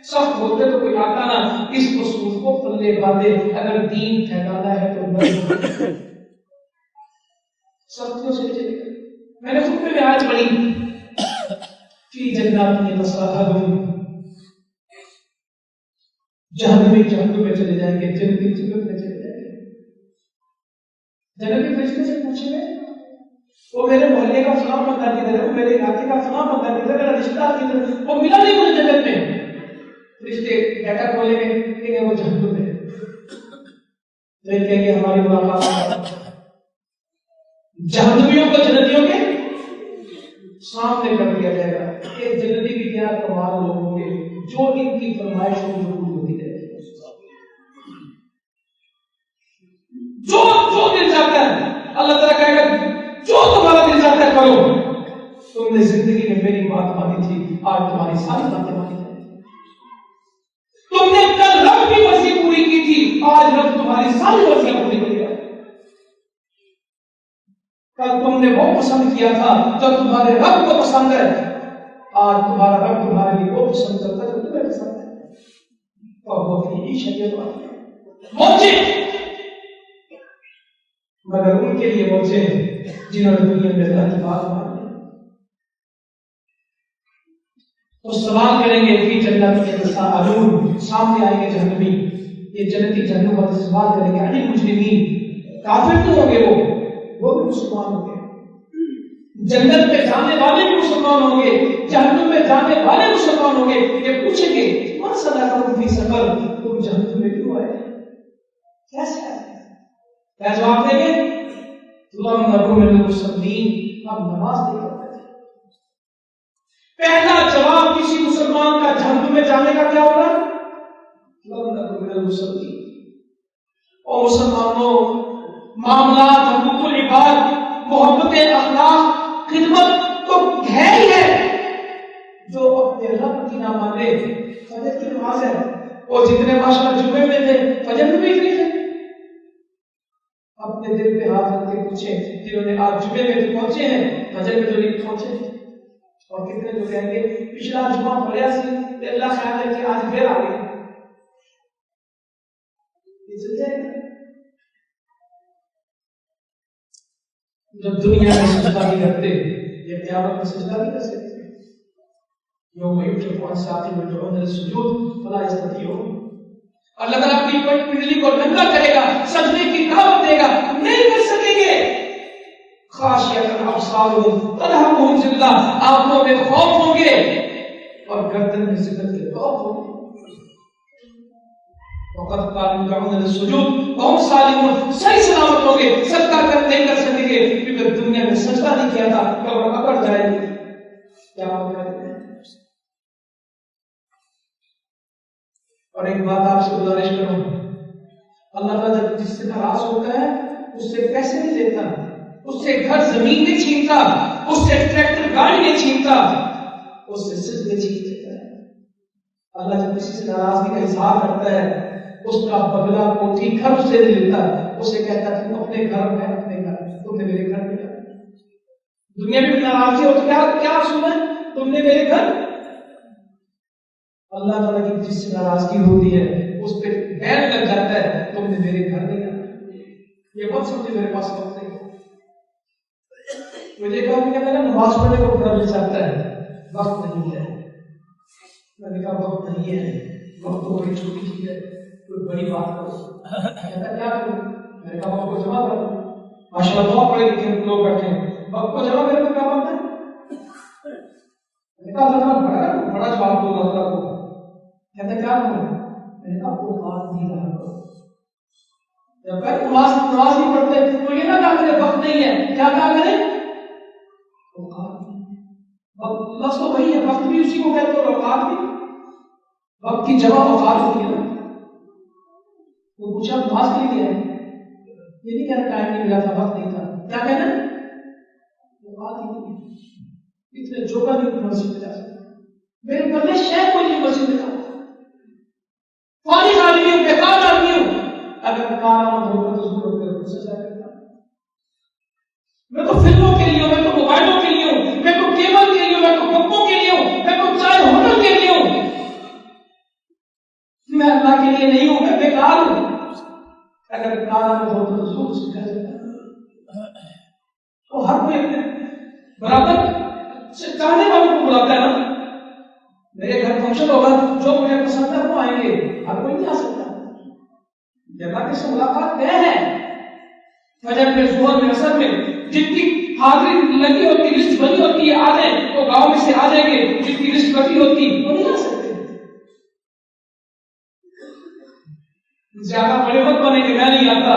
سخت ہوتے تو کوئی آتا نہ، اس اصول کو پلے باندھے، اگر دین پھیلانا ہے تو نرمی سختیوں سے چلے گا۔ میں نے خطبے میں آج پڑھی فی جنات یتساءلون، جہنمی جہنم میں چلے جائیں گے، جنتی جنت میں چلے جائیں گے۔ جنتی فرشتے سے پوچھیں گے وہ میرے محلے کا فلاں بندہ کدھر ہے، وہ میرے علاقے کا فلاں بندہ کدھر ہے، میرا رشتہ دار کدھر ہے، وہ ملا نہیں مجھے جنت میں۔ فرشتے ڈیٹا کھولیں گے کہ وہ جہنم میں ہے، تو کہیں گے ہماری ملاقات۔ جہنمیوں کو جنتیوں کے سامنے کر دیا جائے گا کہ جنتی بھی کیا کمال لوگ ہوں گے جو ان کی فرمائش کو پوری ہوتی رہے گی، جو دل چاہتا ہے اللہ تعالیٰ کہے گا جو تمہارا دل چاہتا ہے کرو۔ تم نے زندگی میں میری بات مانی تھی، آج تمہاری ساری باتیں مانی جائیں گی۔ تم نے کل رب کی مرضی پوری کی تھی، آج رب تمہاری ساری مرضیاں پوری کرے گا۔ کل تم نے وہ پسند کیا تھا جو تمہارے رب کو پسند ہے، آج تمہارا رب تمہارے لیے وہ پسند کرتا ہے جو تمہیں پسند ہے۔ اور وہ بھی شریعت موجے، مگر ان کے لیے موجے جنہوں نے دنیا میں اللہ کی بات مان لی۔ وہ سوال کریں گے فی جنات یتساءلون، سامنے آئیں گے جہنمی، یہ جنتی جہنم والے سوال کریں گے عن المجرمین، کافر تو ہوں گے وہ بھی مسلمان ہوں گے، جنت میں جانے والے بھی مسلمان ہوں گے، جہنم میں جانے والے مسلمان ہوں گے۔ یہ پوچھیں گے ما سلککم فی سقر، تم جہنم میں کیوں آئے، کیسے آئے؟ کیا جواب دیں گے؟ لم نکن من المصلین، ہم نماز نہیں پڑھتے تھے۔ پہلا جواب کسی مسلمان کا جہنم میں جانے کا کیا ہوگا؟ لم نکن من المصلین۔ اور مسلمانوں، معاملات، حقوق العباد، محبت، اخلاق، خدمت تو ہے ہی ہے۔ جو اپنے رب کی نہ مانے، فجر کی نماز ہے، اور جتنے ماشاءاللہ جمعے میں تھے فجر میں بھی فری تھے۔ اپنے دل پہ ہاتھ رکھ کے پوچھیں جنہوں نے آج جمعے میں تو پہنچے ہیں، فجر میں جو نہیں پہنچے، اور کتنے جو کہیں گے پچھلا جمعہ پڑھا سی اللہ خیال ہے کہ آج پھر آ گئے، یہ چل جائے گا۔ جب دنیا میں سجدہ نہیں کرتے، یہ قیامت میں سجدہ نہیں کر سکتے۔ یوم یکشف عن ساق یدعون السجود فلا یستطیعون، اللہ تعالیٰ اپنی پنڈلی کو ننگا کرے گا، سجدے خاشعۃ ابصارهم ترهقهم ذلہ، آنکھوں میں خوف ہوں گے اور گردن میں ذلت کے خوف ہوں گے. وقد كانوا يدعون للسجود وهم سالمون، صحیح سلامت ہوں گے، سجدہ نہیں کر سکیں گے کیونکہ دنیا میں سجدہ نہیں کیا تھا. قبر اکڑ جائے گی. کیا ہوگا؟ اور ایک بات آپ سے گزارش کروں، اللہ تعالیٰ جب جس سے ناراض ہوتا ہے اس سے پیسے نہیں لیتا، اس سے گھر زمین نہیں چھینتا، اس سے ٹریکٹر گاڑی نہیں چھینتا، اس سے سجدے چھین لیتا ہے. اللہ جب کسی سے ناراضگی کا اظہار کرتا ہے اس کا بدلہ کوٹھی گھر اس سے نہیں لیتا، اسے کہتا ہے تم اپنے گھر میں اپنے گھر، تم نے میرے گھر میں جانا. دنیا میں ناراضگی ہو تو کیا سنا ہے تم نے میرے گھر. اللہ تعالیٰ کی جس سے ناراضگی ہوتی ہے اس پہ بین لگ جاتا ہے تم نے میرے گھر نہیں آنا. یہ مت سمجھے میرے پاس وقت نہیں. مجھے کہا کہ میرا نماز پڑھنے کو بڑا مل جاتا ہے، وقت نہیں ہے. میں نے کہا وقت نہیں ہے، وقت تو بڑی چھوٹی چیز ہے، کوئی بڑی بات کرو. کہتا کیا کروں؟ میں نے کہا وقت کو جمع کرو. ماشاء اللہ بہت پڑھے لکھے لوگ بیٹھے ہیں، وقت کو جمع کرنے کو کیا بات ہے؟ میں نے کہا اللہ بڑا جواب دو اللہ کو. کہتا کیا کروں؟ میں نے کہا وہ بات نہیں رہا کرو. جب تک نماز نہیں پڑھتے تو یہ نہ کہا کرے وقت نہیں ہے. کیا کہا کرے؟ لفظ تو وہی ہے، وقت بھی اسی کو کہتے ہیں، اوقات بھی. وقت کی جمع اوقات ہوتی ہے نا. وہ پوچھا نماز کے لیے ہے، یہ نہیں کہنا ٹائم نہیں ملا تھا، وقت نہیں تھا. کیا کہنا؟ اوقات ہی نہیں. اتنے جو کا نہیں مسجد میں جا سکتا. میرے بندے شہر کوئی نہیں مسجد میں جاتا. فارغ آدمی ہوں، بیکار آدمی ہوں، اگر کارآمد ہوگا تو ضرور میرے کو سجا کرتا. میں تو فلموں کے لیے ہوں، میں تو موبائلوں کے لیے ہوں، میں تو کیبل کے لیے ہوں، میں تو گپوں کے لیے ہوں، میں تو چائے ہوٹل کے لیے ہوں. میں اللہ کے لیے نہیں ہوں، میں بیکار ہوں. اگر کارآمد ہوگا تو ضرور سجا کرتا. تو ہر کوئی اپنے برابر چاہنے والوں کو بلاتا ہے نا. میرے گھر فنکشن ہوگا، جو مجھے پسند ہے وہ آئیں گے، ہر کوئی نہیں آ سکتا. جگہ کے سے ملاقات طے ہے. فجر میں، ظہر میں، عصر میں جن کی حاضری لگی ہوتی، لسٹ بنی ہوتی ہے، آ جائیں تو گاؤں میں سے آ جائیں گے. جن کی لسٹ بنی ہوتی وہ نہیں آ سکتے. زیادہ بڑے وقت بنے کہ میں نہیں آتا،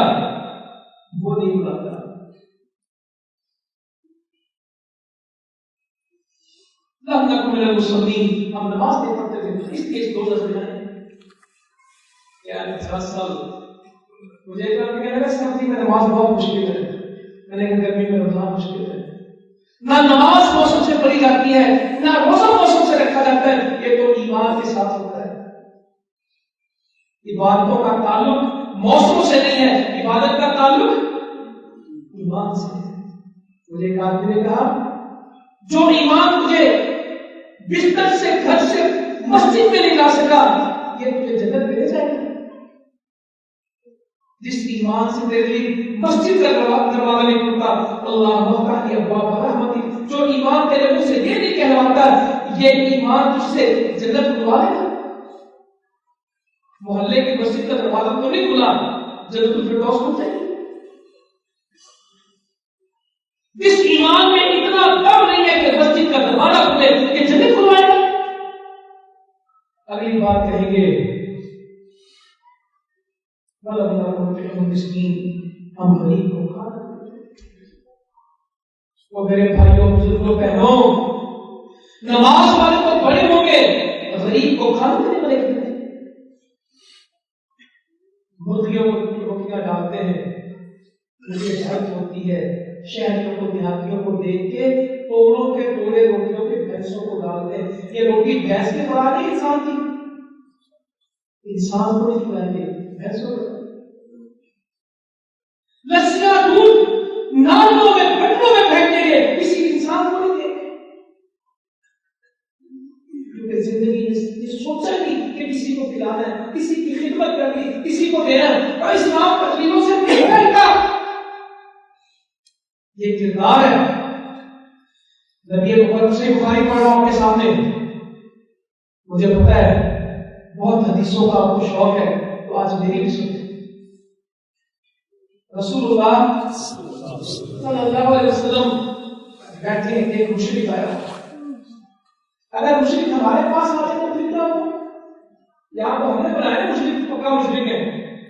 وہ نہیں بلاتا. لم نکن من المصلین، ہم نماز نہیں پڑھتے تھے. اس کے دو نظر ہیں. یار 50 سال مجھے کہنے لگا سردی میں نماز بہت مشکل ہے. میں نے کہا گرمی میں روزہ مشکل ہے. نہ نماز موسم سے پڑھی جاتی ہے، نہ روزہ موسم سے رکھا جاتا ہے. یہ تو ایمان کے ساتھ ہوتا ہے. عبادتوں کا تعلق موسم سے نہیں ہے، عبادت کا تعلق ایمان سے ہے. مجھے ایک آدمی نے کہا جو ایمان تجھے بستر سے، گھر سے مسجد میں نہیں لا سکا، یہ تجھے جنت میں لے جائے گا. جس ایمان سے تیرے لیے مسجد کا دروازہ نہیں کھلتا، اللہ افتح لی ابواب رحمتی، جو ایمان تیرے منہ سے یہ نہیں کہلواتا، یہ ایمان تجھ سے جنت کھلوا لے گا. محلے کی مسجد کا دروازہ تو نہیں کھلا، جنت الفردوس کھل جائے گی. جس ایمان میں اتنا دم نہیں ہے کہ مسجد کا دروازہ کھلے، یہ جنت کھلوائے گا. اگلی بات کہیں گے مسکین، ہم غریب کو کھانا دیتے. وہ میرے بھائیوں، بزرگوں، بہنوں، نماز والے تو بڑے ہوں گے، غریب کو کھانا دینے والے کتنے؟ مرغیوں کو روٹیاں ڈالتے ہیں، مجھے حیرت ہوتی ہے. شہریوں کو، دیہاتیوں کو دیکھ کے ٹوڑوں کے ٹوڑے روٹیوں کے بھینسوں کو ڈالتے ہیں. یہ روٹی بھینس کے بنا نہیں انسان کی، انسان کو نہیں کھلائیں گے، بھینسوں کو. لسیاں دودھ نالوں میں، گٹروں میں پھینکیں گے، کسی انسان کو نہیں دیں گے. کیونکہ زندگی نے سوچا نہیں کہ کسی کو کھلانا ہے، کسی کی خدمت کرنی، کسی کو دینا ہے. اور اسلام تقریروں سے نہیں کرتا. یہ کردار ہے. نبی مکرم سے بخاری پڑھ رہا ہوں آپ کے سامنے. مجھے پتا ہے بہت حدیثوں کا آپ کو شوق ہے، تو آج میری بھی سنیں. رسول اللہ صلی اللہ علیہ وسلم بیٹھے ہیں، ایک مشرک آیا. اگر مشرک ہمارے پاس آتے تو پھر کیا ہو؟ یہاں تو ہم نے بنایا مشرک پکا مشرک ہے،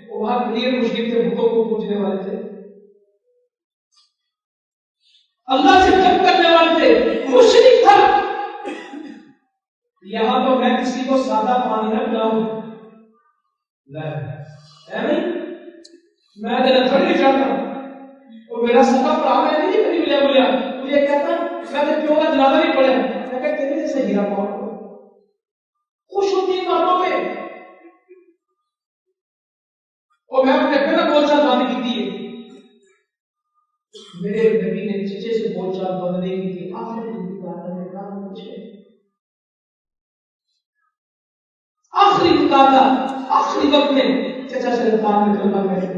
وہ وہاں کلیئر مشرک تھے، بتوں کو پوجنے والے تھے، اللہ سے جنگ کرنے والے تھے، مشرک تھا. یہاں تو میں کسی کو سادہ پانی نہ پلاؤں، نہیں، میں ذرا تھوڑی چاہتا ہوں. وہ میرا سکا پڑا میں نہیں کبھی ملیا بولیا، مجھے کہتا میں نے کیوں کا جنازہ نہیں پڑھا، میں کہتے ہیں جیسے ہیرا پاؤں خوش ہوتی ہے باتوں پہ. اور میں اپنے پہلے بول چال بند کی تھی، میرے نبی نے چچے سے بول چال بند نہیں کی تھی. آخری مقابلہ آخری وقت میں چچا سے بات میں کلمہ کہے،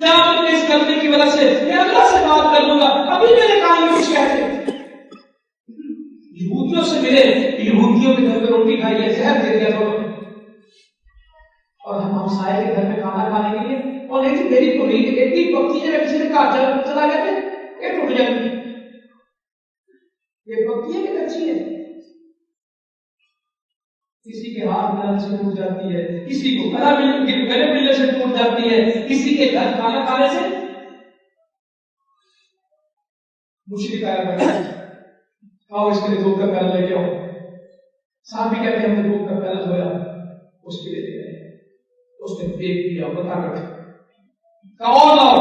کیا اپنے اس کلمے کی وجہ سے میں اللہ سے بات کر لوں گا، ابھی میرے کان میں کچھ کہتے. یہودیوں سے ملے، یہودیوں کے گھر میں روٹی کھائی ہے، زہر دے دیا تو، اور ہم ہمسائے کے گھر میں کھانا کھانے کے لیے، اور نہیں تو میری کو نہیں اتنی پکتی ہے، کسی نے کہا چلا گیا تھے یہ ٹوٹ جاتی، یہ پکتی ہے کہ کچی ہے. کسی کے ہاتھ ملانے سے ٹوٹ جاتی ہے، کسی کو گلے ملنے سے ٹوٹ جاتی ہے، کسی کے گھر کھانا کھانے سے. مشرک آیا بیٹھا، آؤ اس کے لیے دودھ کا پیالہ لے کے آؤ. صاحب بھی کہتے ہیں ہم نے دودھ کا پیالہ دھویا، اس کے لیے لے گئے، اس نے دیکھ دیا، بتا بیٹھا کہا لاؤ،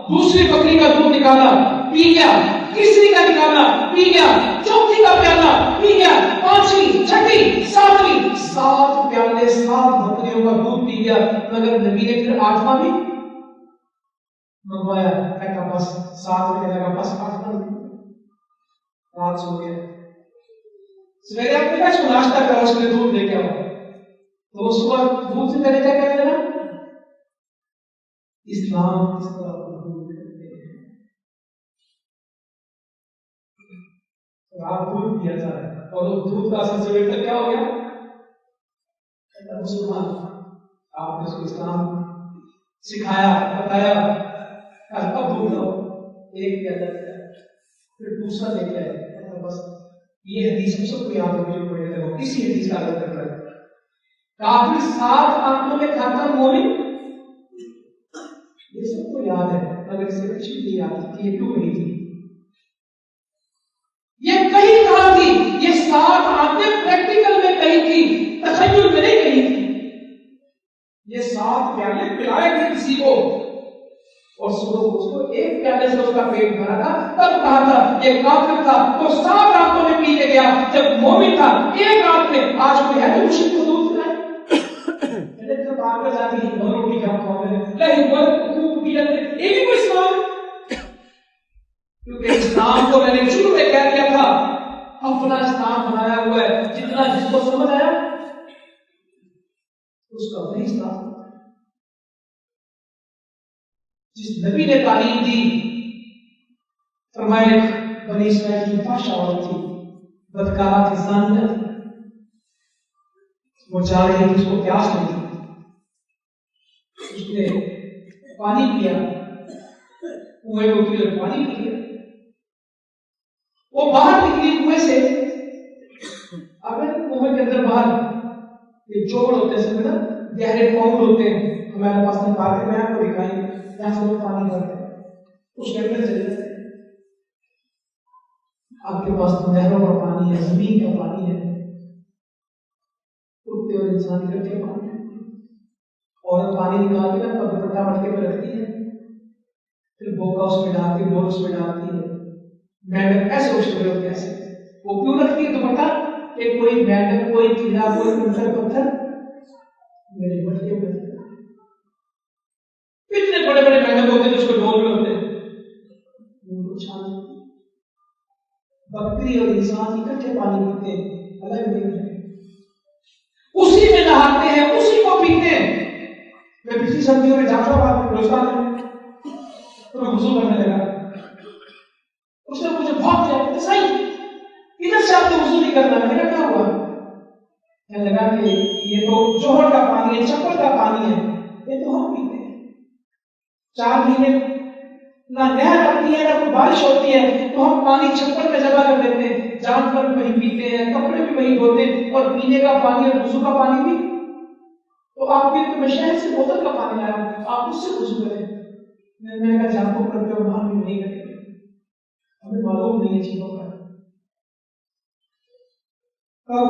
دوسری بکری کا دودھ نکالا، پی گیا، تیسری کا نکالا، پی گیا، چوتھی کا پیالہ پی گیا، پانچویں، چھٹی، ساتویں، 7 پیالے 7 بکریوں کا دودھ پی گیا. مگر نبی نے پھر 8واں بھی منگوایا، کہا بس 7 میں لگا، بس 8واں رات سو گیا. سویرے آپ نے کہا اس کو ناشتہ کرو، اس کے دودھ لے کے آؤ، تو وہ صبح دودھ سے پہلے کیا کہتے ہیں نا، اسلام اس طرح قبول کرتے ہیں. آپ دودھ دیا جا رہا ہے، اور وہ دودھ کا اثر سے بیٹھا کیا ہو گیا، مسلمان. آپ نے اس کو اسلام سکھایا، بتایا، اب دودھ لاؤ، ایک پیالہ دیا، پھر دوسرا لے کے آئے. بس یہ حدیث ہم سب کو یاد ہوگی، پڑھنے لگو اسی حدیث کا عرض کر رہا ہے. کافر 7 آنکھوں میں کھاتا مومن، یہ سب کو یاد ہے، مگر اسے کچھ بھی نہیں یاد کہ یہ کیوں نہیں تھی، یہ کہیں کہاں تھی. یہ 7 آنکھیں پریکٹیکل میں کہیں تھی، تخیل میں نہیں کہیں تھی. یہ 7 پیالے پلائے تھے کسی کو، اور صبح اس کو ایک پیالے سے اس کا پیٹ بھرا تھا، تب کہا تھا یہ کافر تھا تو 7 آنکھوں میں پی کے گیا، جب مومن تھا ایک آنکھ میں. آج کوئی ہے تو مشکل کو دودھ پلائے، جب آگ میں جاتی ہے وہ روٹی کھا کھاؤں نہیں وہ خوب پی جاتے، یہ بھی کوئی اسلام ہے؟ کیونکہ اسلام کو میں نے شروع میں کہہ دیا تھا اپنا اسلام بنایا ہوا ہے، جتنا جس کو سمجھ آیا اس کا وہی اسلام. جس نبی نے تعلیم دی، فرمایا بنی اسرائیل کی فحش عورت تھی، بدکارہ تھی، زانیہ تھی، وہ چاہ رہی تھی اس کو پیاس لگی، اس نے پانی پیا، کنویں کو اتری اور پانی پی لیا. وہ باہر نکلی کنویں سے، اگر کنویں کے اندر باہر یہ جوڑ ہوتے ہیں سمجھنا، گہرے پاؤں ہوتے ہیں، ہمارے پاس میں پارک میں آپ کو دکھائیں یہاں سے وہ پانی بھرتے ہیں، اس کے اندر چلے جاتے ہیں. آپ کے پاس تو نہروں کا پانی ہے، زمین کا پانی ہے، کتے اور انسان اکٹھے پانی ہے. عورت پانی نکال کے نا دوپٹہ مٹکے پہ رکھتی ہے، پھر بوکا اس میں ڈالتی ہے، ڈور اس میں ڈالتی ہے، مینڈک ایسے اچھلے ہوتے ہیں ایسے. وہ کیوں رکھتی ہے دوپٹہ کہ کوئی مینڈک، کوئی کیڑا، کوئی کنکر پتھر میرے مٹکے پہ. اتنے بڑے بڑے مینڈک ہوتے ہیں جو اس کو ڈور میں ہوتے ہیں، بکری اور انسان اکٹھے پانی پیتے ہیں، الگ نہیں ہے، اسی میں نہاتے ہیں، اسی کو پیتے ہیں. میں پچھلی سردیوں میں جاتا ہوں روزگار میں تو میں غسل کرنے لگا، اس نے مجھے بہت کیا کہ صحیح ادھر سے آپ کو غسل نہیں کرنا. میں نے کیا ہوا؟ کہنے لگا کہ یہ تو جوہر کا پانی ہے، چپل کا پانی ہے، یہ تو ہم پیتے ہیں. 4 مہینے نہ نہر آتی ہے نہ کوئی بارش ہوتی ہے تو ہم پانی چھپڑ میں جمع کر دیتے ہیں، جانور بھی وہی پیتے ہیں، کپڑے بھی وہی دھوتے ہیں، اور پینے کا پانی اور وضو کا پانی بھی تو آپ بھی تو میں شہر سے بوتل کا پانی لایا ہوں، آپ اس سے وضو کریں۔ میں نے کہا جہاں کو کرتے ہو وہاں بھی نہیں کریں گے، ہمیں معلوم نہیں ہے چیزوں کا۔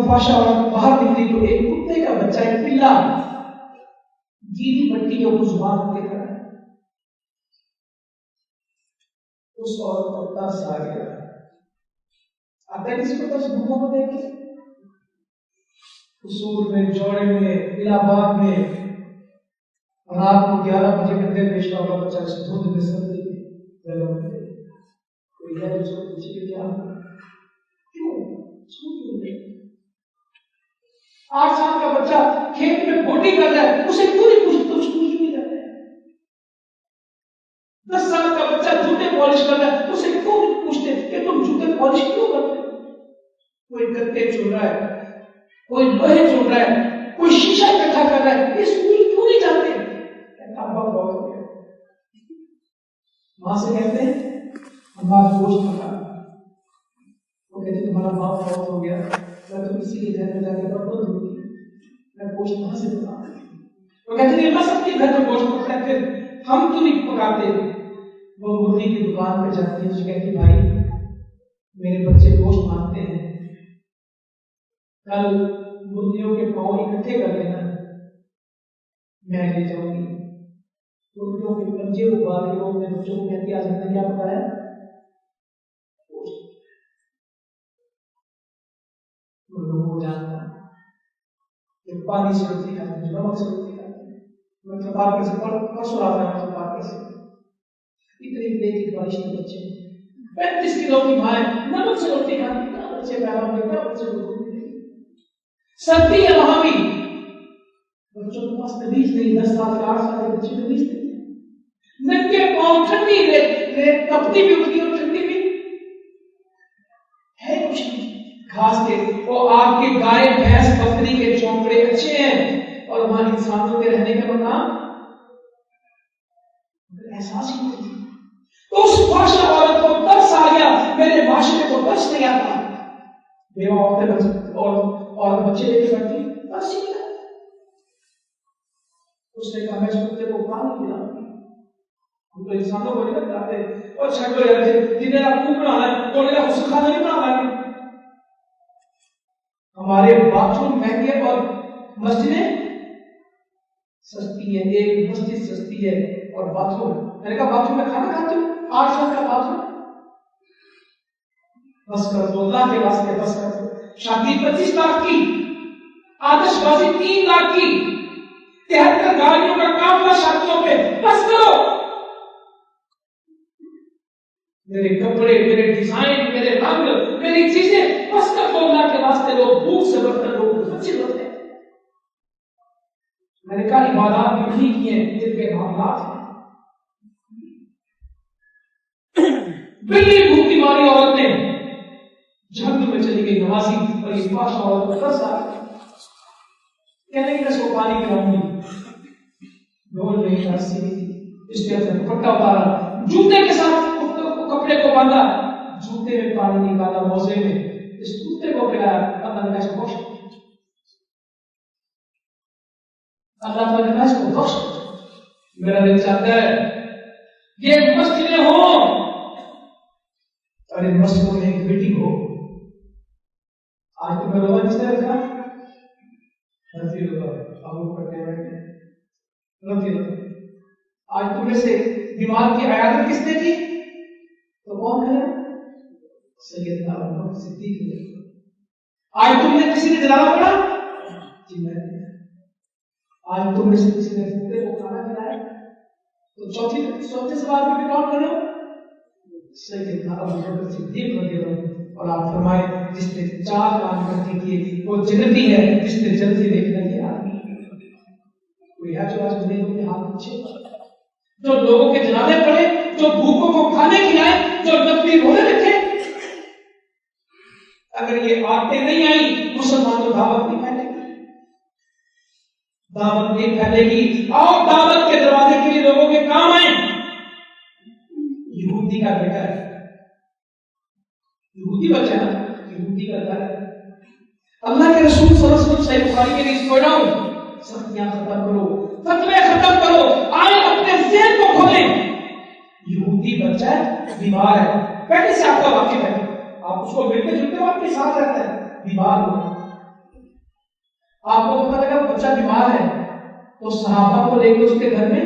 فاشا اور باہر نکلی تو ایک کتے کا بچہ، ایک پلا گیلی مٹی کے اوپر زبان رکھے کھڑا ہے۔ اس عورت کو ترس آ گیا، آتا ہے کسی کو ترس بھوکوں کو دیکھ کے؟ قصور میں، جوڑے میں، الہ آباد میں رات کو 11 بجے گھنٹے پیشہ ہوگا بچہ اس دھند میں سردی میں گرم ہے، کوئی ہے اس کو پوچھے کہ کیا کیوں 8 سال کا بچہ کھیت میں بوٹی کر رہا ہے، اسے کیوں نہیں پوچھتے؟ اس کو کیوں نہیں کرتے؟ 10 سال کا بچہ جوتے پالش کر رہا ہے، اسے کیوں نہیں پوچھتے کہ تم جوتے پالش کیوں کرتے؟ کوئی گتے چن رہا ہے، کوئی لوہے چن رہا ہے، کوئی شیشہ اکٹھا کر رہا ہے، یہ اسکول کیوں نہیں جاتے؟ ابا بہت ہو گیا، وہاں سے کہتے ہیں ہمارا گوشت پکا، وہ کہتے ہیں تمہارا باپ بہت ہو گیا، میں تو کسی کے گھر میں جا کے برتن دوں گی، میں گوشت کہاں سے پکاؤں؟ وہ کہتے ہیں بس سب کے گھر میں گوشت پکتا ہے، پھر ہم تو نہیں پکاتے۔ وہ مرغی کی دکان پہ جاتی ہے، اسے کہتی بھائی میرے بچے گوشت مانگتے ہیں، کل مرغیوں کے پاؤں اکٹھے کر لینا، میں لے جاؤں گی۔ مرغیوں کے پنجے ابال کے وہ اپنے بچوں کو کہتی آج ہم نے کیا پکایا؟ لوگوں کو جانتا ہے پانی سے روٹی کھاتی ہے، نمک سے روٹی کھاتی ہے، میں کباب سے پرسوں رات میں کباب سے اتنی دیکھی بارش کے بچے 35 کلو کی ماں نمک سے روٹی کھاتی ہے، بچے پیغام دیتے ہیں، بچے روٹی سردی ہے وہاں بھی بچوں کے پاس تمیز نہیں، 10 سال کے 8 سال کے بچے تمیز نہیں، ننگے پاؤں ٹھنڈی ریت تپتی بھی ہوتی اور ٹھنڈی بھی ہے کچھ نہیں گھاس کے، وہ آپ کی گائے بھینس بکری کے چونکڑے اچھے ہیں اور وہاں انسانوں کے رہنے کا مقام احساس ہی نہیں۔ تو اس فاشا عورت کو ترس آ گیا، میرے معاشرے کو ترس نہیں آتا، بیوہ عورتیں اور بچے لے کے بیٹھتی ترس ہی نہیں آتا۔ اس نے کہا میں اس کتے کو پانی پلاؤں گی، ہم تو انسانوں کو نہیں بتاتے اور چھٹو یار جنہیں آپ کو بنانا ہے تو انہیں اس کھانا نہیں بنا پائیں گے۔ ہمارے باتھ روم مہنگے اور مسجدیں سستی ہے، ایک مسجد سستی ہے اور باتھ روم، میں نے کہا باتھ روم میں کھانا کھاتے ہو 8 لاکھ کا باتھ روم، بس کر دو اللہ کے واسطے، بس کر دو۔ شادی 25 لاکھ کی، آتش بازی 3 لاکھ کی، 73 گاڑیوں کا قافلہ شادیوں پہ، بس کرو۔ میرے کپڑے، میرے ڈیزائن، میرے رنگ، میری چیزیں بس کر دو اللہ کے واسطے، لوگ بھوک سے برتن لوگ بچے ہوتے ہیں۔ میں نے کہا عبادات بھی نہیں کی ہیں، دل کے معاملات ہیں۔ بلی بھوکی ماری عورت نے جہنم میں چلی گئی نمازی، اور یہ فاشا عورت کو ترس آ گیا، کہنے کہ میں اس کو پانی پلاؤں گی، ڈھول نہیں رسی نہیں تھی، اس لیے اپنا دوپٹہ اتارا، جوتے کے ساتھ کپڑے کو باندھا، جوتے میں پانی نکالا، موزے میں اس کتے کو پلایا، اللہ نے کہا بخش، اللہ نے کہا اس کو بخش۔ میرا دل چاہتا ہے یہ مسجدیں ہوں اور ان مسجدوں میں ایک بیٹی ہو۔ آج تمہیں روزہ کس نے رکھا؟ رفیع اللہ، ابو کرتے ہیں رفیع اللہ۔ آج تم میں سے بیمار کی عیادت کس نے کی؟ تو کون ہے؟ سیدنا ابو بکر صدیق نے۔ آج تم نے کسی نے جنازہ پڑھا؟ جی میں نے۔ آج تم میں سے کسی نے کتے کو کھانا کھلایا؟ تو چوتھے سوال میں بھی کون کرو؟ سیدنا ابو بکر صدیق رضی اللہ عنہ۔ اور آپ فرمائے جس نے 4 کام اکٹھے کیے وہ جنتی ہے، جس نے جنتی دیکھنا کیا آدمی کوئی ہے جو آج دنیا کے ہاتھ پیچھے، جو لوگوں کے جنازے پڑھے، جو بھوکوں کو کھانے کھلائے، جو نفلی روزے رکھے۔ اگر یہ باتیں نہیں آئی مسلمان تو دعوت نہیں پھیلے گی، دعوت نہیں پھیلے گی۔ اور دعوت کے دروازے کے لیے لوگوں کے کام آئیں، یہودی کا بیٹا ہے، یہودی بچہ ہے نا، یہودی کا گھر ہے. اللہ کے رسول صلی اللہ علیہ وسلم صحیح بخاری کے حدیث پڑھ رہا ہوں، سختیاں ختم کرو، فتوے ختم کرو، آئے اپنے ذہن کو کھولیں. یہودی بچہ ہے، بیمار ہے، پہلے سے آپ کا واقف ہے، آپ اس کو ملتے جلتے آپ کے ساتھ رہتا ہے، بیمار ہو، آپ کو پتہ لگا بچہ بیمار ہے تو صحابہ کو لے کے اس کے گھر میں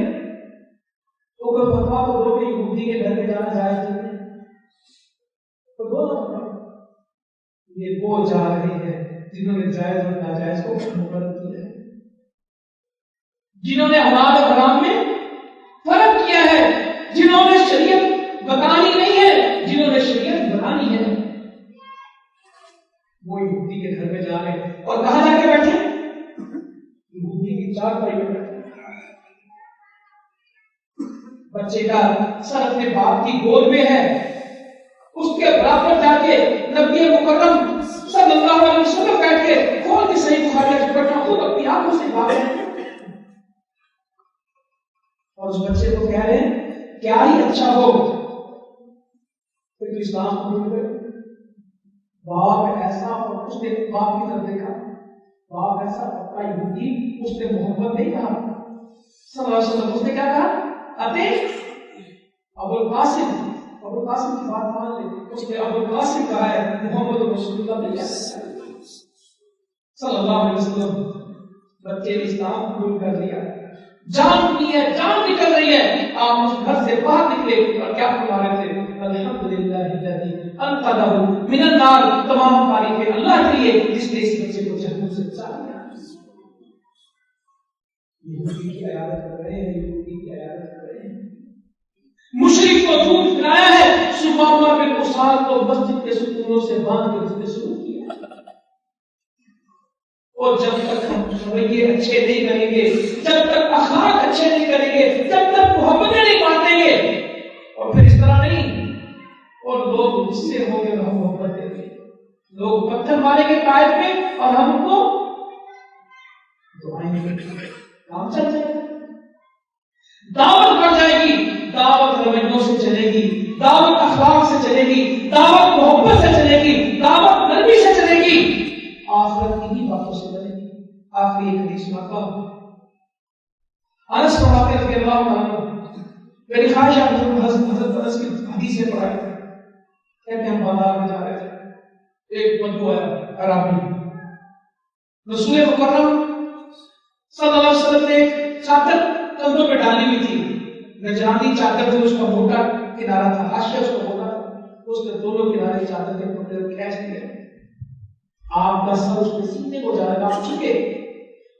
تو کوئی فتوا تو دو کہ یہودی کے گھر میں جانا جائز نہیں ہے، تو دو نا. یہ وہ جا رہے ہیں جنہوں نے جائز اور ناجائز کو مقرر کیا ہے، جنہوں نے حلال اور حرام میں فرق کیا ہے، جنہوں نے شریعت بتانی نہیں ہے، جنہوں نے شریعت بنانی ہے، وہ یہودی کے گھر میں جا رہے ہیں. اور کہاں جا کے بیٹھے؟ یہودی کی چارپائی میں بیٹھے. بچے کا سر اپنے باپ کی گود میں ہے، اس کے برابر جا کے نبی مکرم صلی اللہ علیہ وسلم بیٹھ کے کھول کے صحیح بخاری سے پڑھنا، خود اپنی آنکھوں سے بات ہے. اور اس بچے کو کہہ رہے ہیں کیا ہی اچھا ہو کہ تو اسلام قبول کرے. باپ ایسا، اور اس نے باپ کی طرف دیکھا، باپ ایسا پکا یہودی، اس نے محمد نہیں کہا صلی اللہ علیہ وسلم، اس نے کیا کہا؟ اتے ابو القاسم، ابو القاسم کی بات مان لے، اس نے ابو القاسم کہا ہے، محمد رسول اللہ نہیں کہا صلی اللہ علیہ وسلم. بچے نے اسلام قبول کر لیا، جان کی ہے، جان نکل رہی ہے. آپ اس گھر سے باہر نکلے اور کیا فرما رہے تھے؟ الحمدللہ الذی انقذہ من النار. تمام تعریفیں اللہ کے لیے جس نے اس بچے کو جہنم سے بچا لیا. یہودی کی عیادت کر رہے ہیں، یہودی کی عیادت کر رہے ہیں. مشرک کو دودھ پلایا ہے، سمامہ بن اسال کو مسجد کے ستونوں سے باندھ کے اس نے شروع کیا. اور جب تک ہم رویے اچھے نہیں کریں گے، جب تک اخلاق اچھے نہیں کریں گے، جب تک محبتیں نہیں بانٹیں گے، اور پھر اس طرح نہیں، اور لوگ غصے ہوں گے تو ہم محبت دیں گے. لوگ پتھر ماریں گے قائد میں اور ہم ان کو دعائیں گے، کام چل جائے گا. دعوت بڑھ جائے گی، دعوت رویوں سے چلے گی، دعوت اخلاق سے چلے گی، دعوت محبت سے چلے گی، دعوت نرمی سے چلے گی، آخرت کی باتوں سے بنے گی. آخری ایک حدیث سناتا ہوں. انس فرماتے ہیں رضی اللہ عنہ، میری خواہش ہے حضرت انس کی حدیثیں پڑھائی. کہتے ہیں ہم بازار میں جا رہے تھے، ایک بدو آیا عربی. رسول مکرم صلی اللہ علیہ وسلم نے ایک چادر کندھوں پہ ڈالی ہوئی تھی، نجرانی چادر تھی، اس کا موٹا کنارہ تھا، حاشیہ اس کا موٹا تھا. اس نے دونوں کنارے چادر کے پکڑ کے کھینچ دیا. آپ کا سر اس کے سینے کو جا رہا، آپ چکے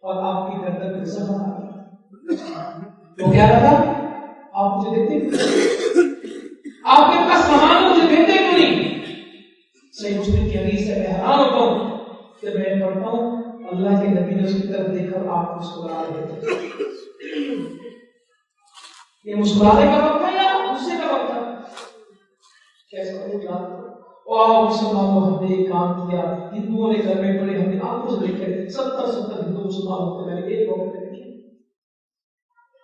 اور آپ کی گردن میں زخم آ گیا. تو کیا رہا؟ آپ مجھے دیتے، آپ کے پاس سامان مجھے دیتے کیوں نہیں؟ صحیح مسلم کی حدیث ہے، میں حیران ہوتا ہوں کہ میں پڑھتا ہوں اللہ کے نبی نے اس کی طرف دیکھ کر آپ مسکرا رہے تھے. یہ مسکرانے کا وقت ہے یا غصے کا وقت ہے؟ کیسا ہوگا؟ اور مسلمانوں ہم نے یہ کام کیا، ہندوؤں نے گھر میں پڑے، ہم نے آنکھوں سے دیکھے 70 ہندو مسلمان ہوتے، میں نے ایک موقع پہ دیکھے،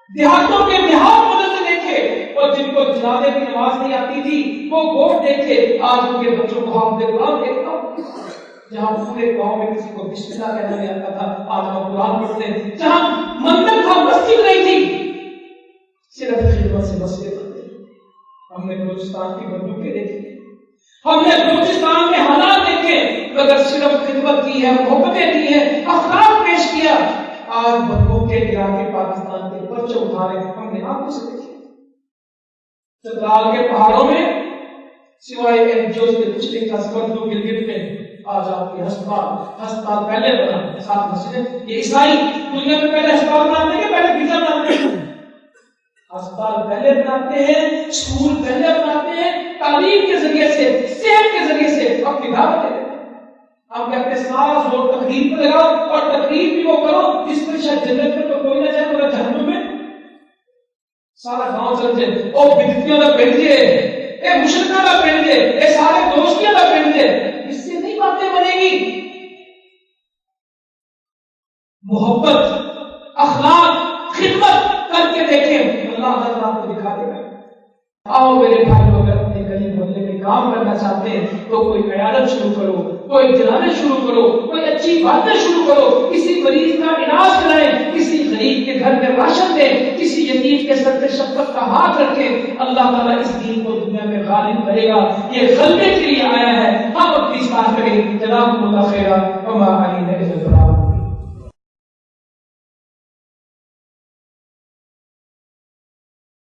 دیہاتوں کے دیہات بدلتے دیکھے. اور جن کو جنازے کی نماز نہیں آتی تھی وہ گوٹ دیکھے. آج ان کے بچوں کو حافظ قرآن دیکھتا ہوں. جہاں پورے گاؤں میں کسی کو بسم اللہ کہنا نہیں آتا تھا، آج وہ قرآن پڑھتے ہیں. جہاں مندر تھا، مسجد نہیں تھی، صرف خدمت سے مسجد بنتے. ہم نے بلوچستان کی بندوقیں دیکھی، ہم نے بلوچستان میں حالات دیکھے، اگر صرف خدمت کی ہے، محبتیں دی ہیں، اخلاق پیش کیا. آج بندوقیں گرا کے پاکستان کے پرچم اٹھا رہے ہیں، ہم نے آنکھوں سے دیکھے. چترال کے پہاڑوں میں سوائے NGOs کے کچھ نہیں تھا. سبندو گلگت میں آج آپ کے ہسپتال پہلے بنا، ساتھ مسجد. یہ عیسائی دنیا میں پہلے ہسپتال بناتے ہیں، پہلے ویزا بناتے ہیں. ہسپتال پہلے بناتے ہیں، اسکول پہلے بناتے ہیں، تعلیم کے ذریعے سے، صحت کے ذریعے سے اپنی دعوت دیتے ہیں. ہم کہتے ہیں سارا زور تقریر پہ لگاؤ، اور تقریر بھی وہ کرو جس میں شاید جنت میں تو کوئی نہ جائے مگر جہنم میں سارا گاؤں چل جائے. او بدعتیوں کا پھیل جائے، اے مشرکوں کا پھیل جائے، اے سارے دوستیوں کا پھیل جائے. اس سے نہیں باتیں بنے گی. محبت، اخلاق، خدمت کر کے دیکھیں، اللہ تعالیٰ آپ کو دکھا دے گا. آؤ میرے بھائیوں، اگر اپنے گلی محلے میں کام کرنا چاہتے ہیں تو کوئی عیادت شروع کرو، کوئی جنازے شروع کرو، کوئی اچھی باتیں شروع کرو، کسی مریض کا علاج کرائیں، کسی غریب کے گھر میں راشن دیں، کسی یتیم کے سر پہ شفقت کا ہاتھ رکھیں۔ اللہ تعالیٰ اس دین کو دنیا میں غالب کرے گا، یہ غلبے کے لیے آیا ہے۔ ہم اپنی اصلاح کریں۔ جزاکم اللہ خیرا وما علینا الا البلاغ۔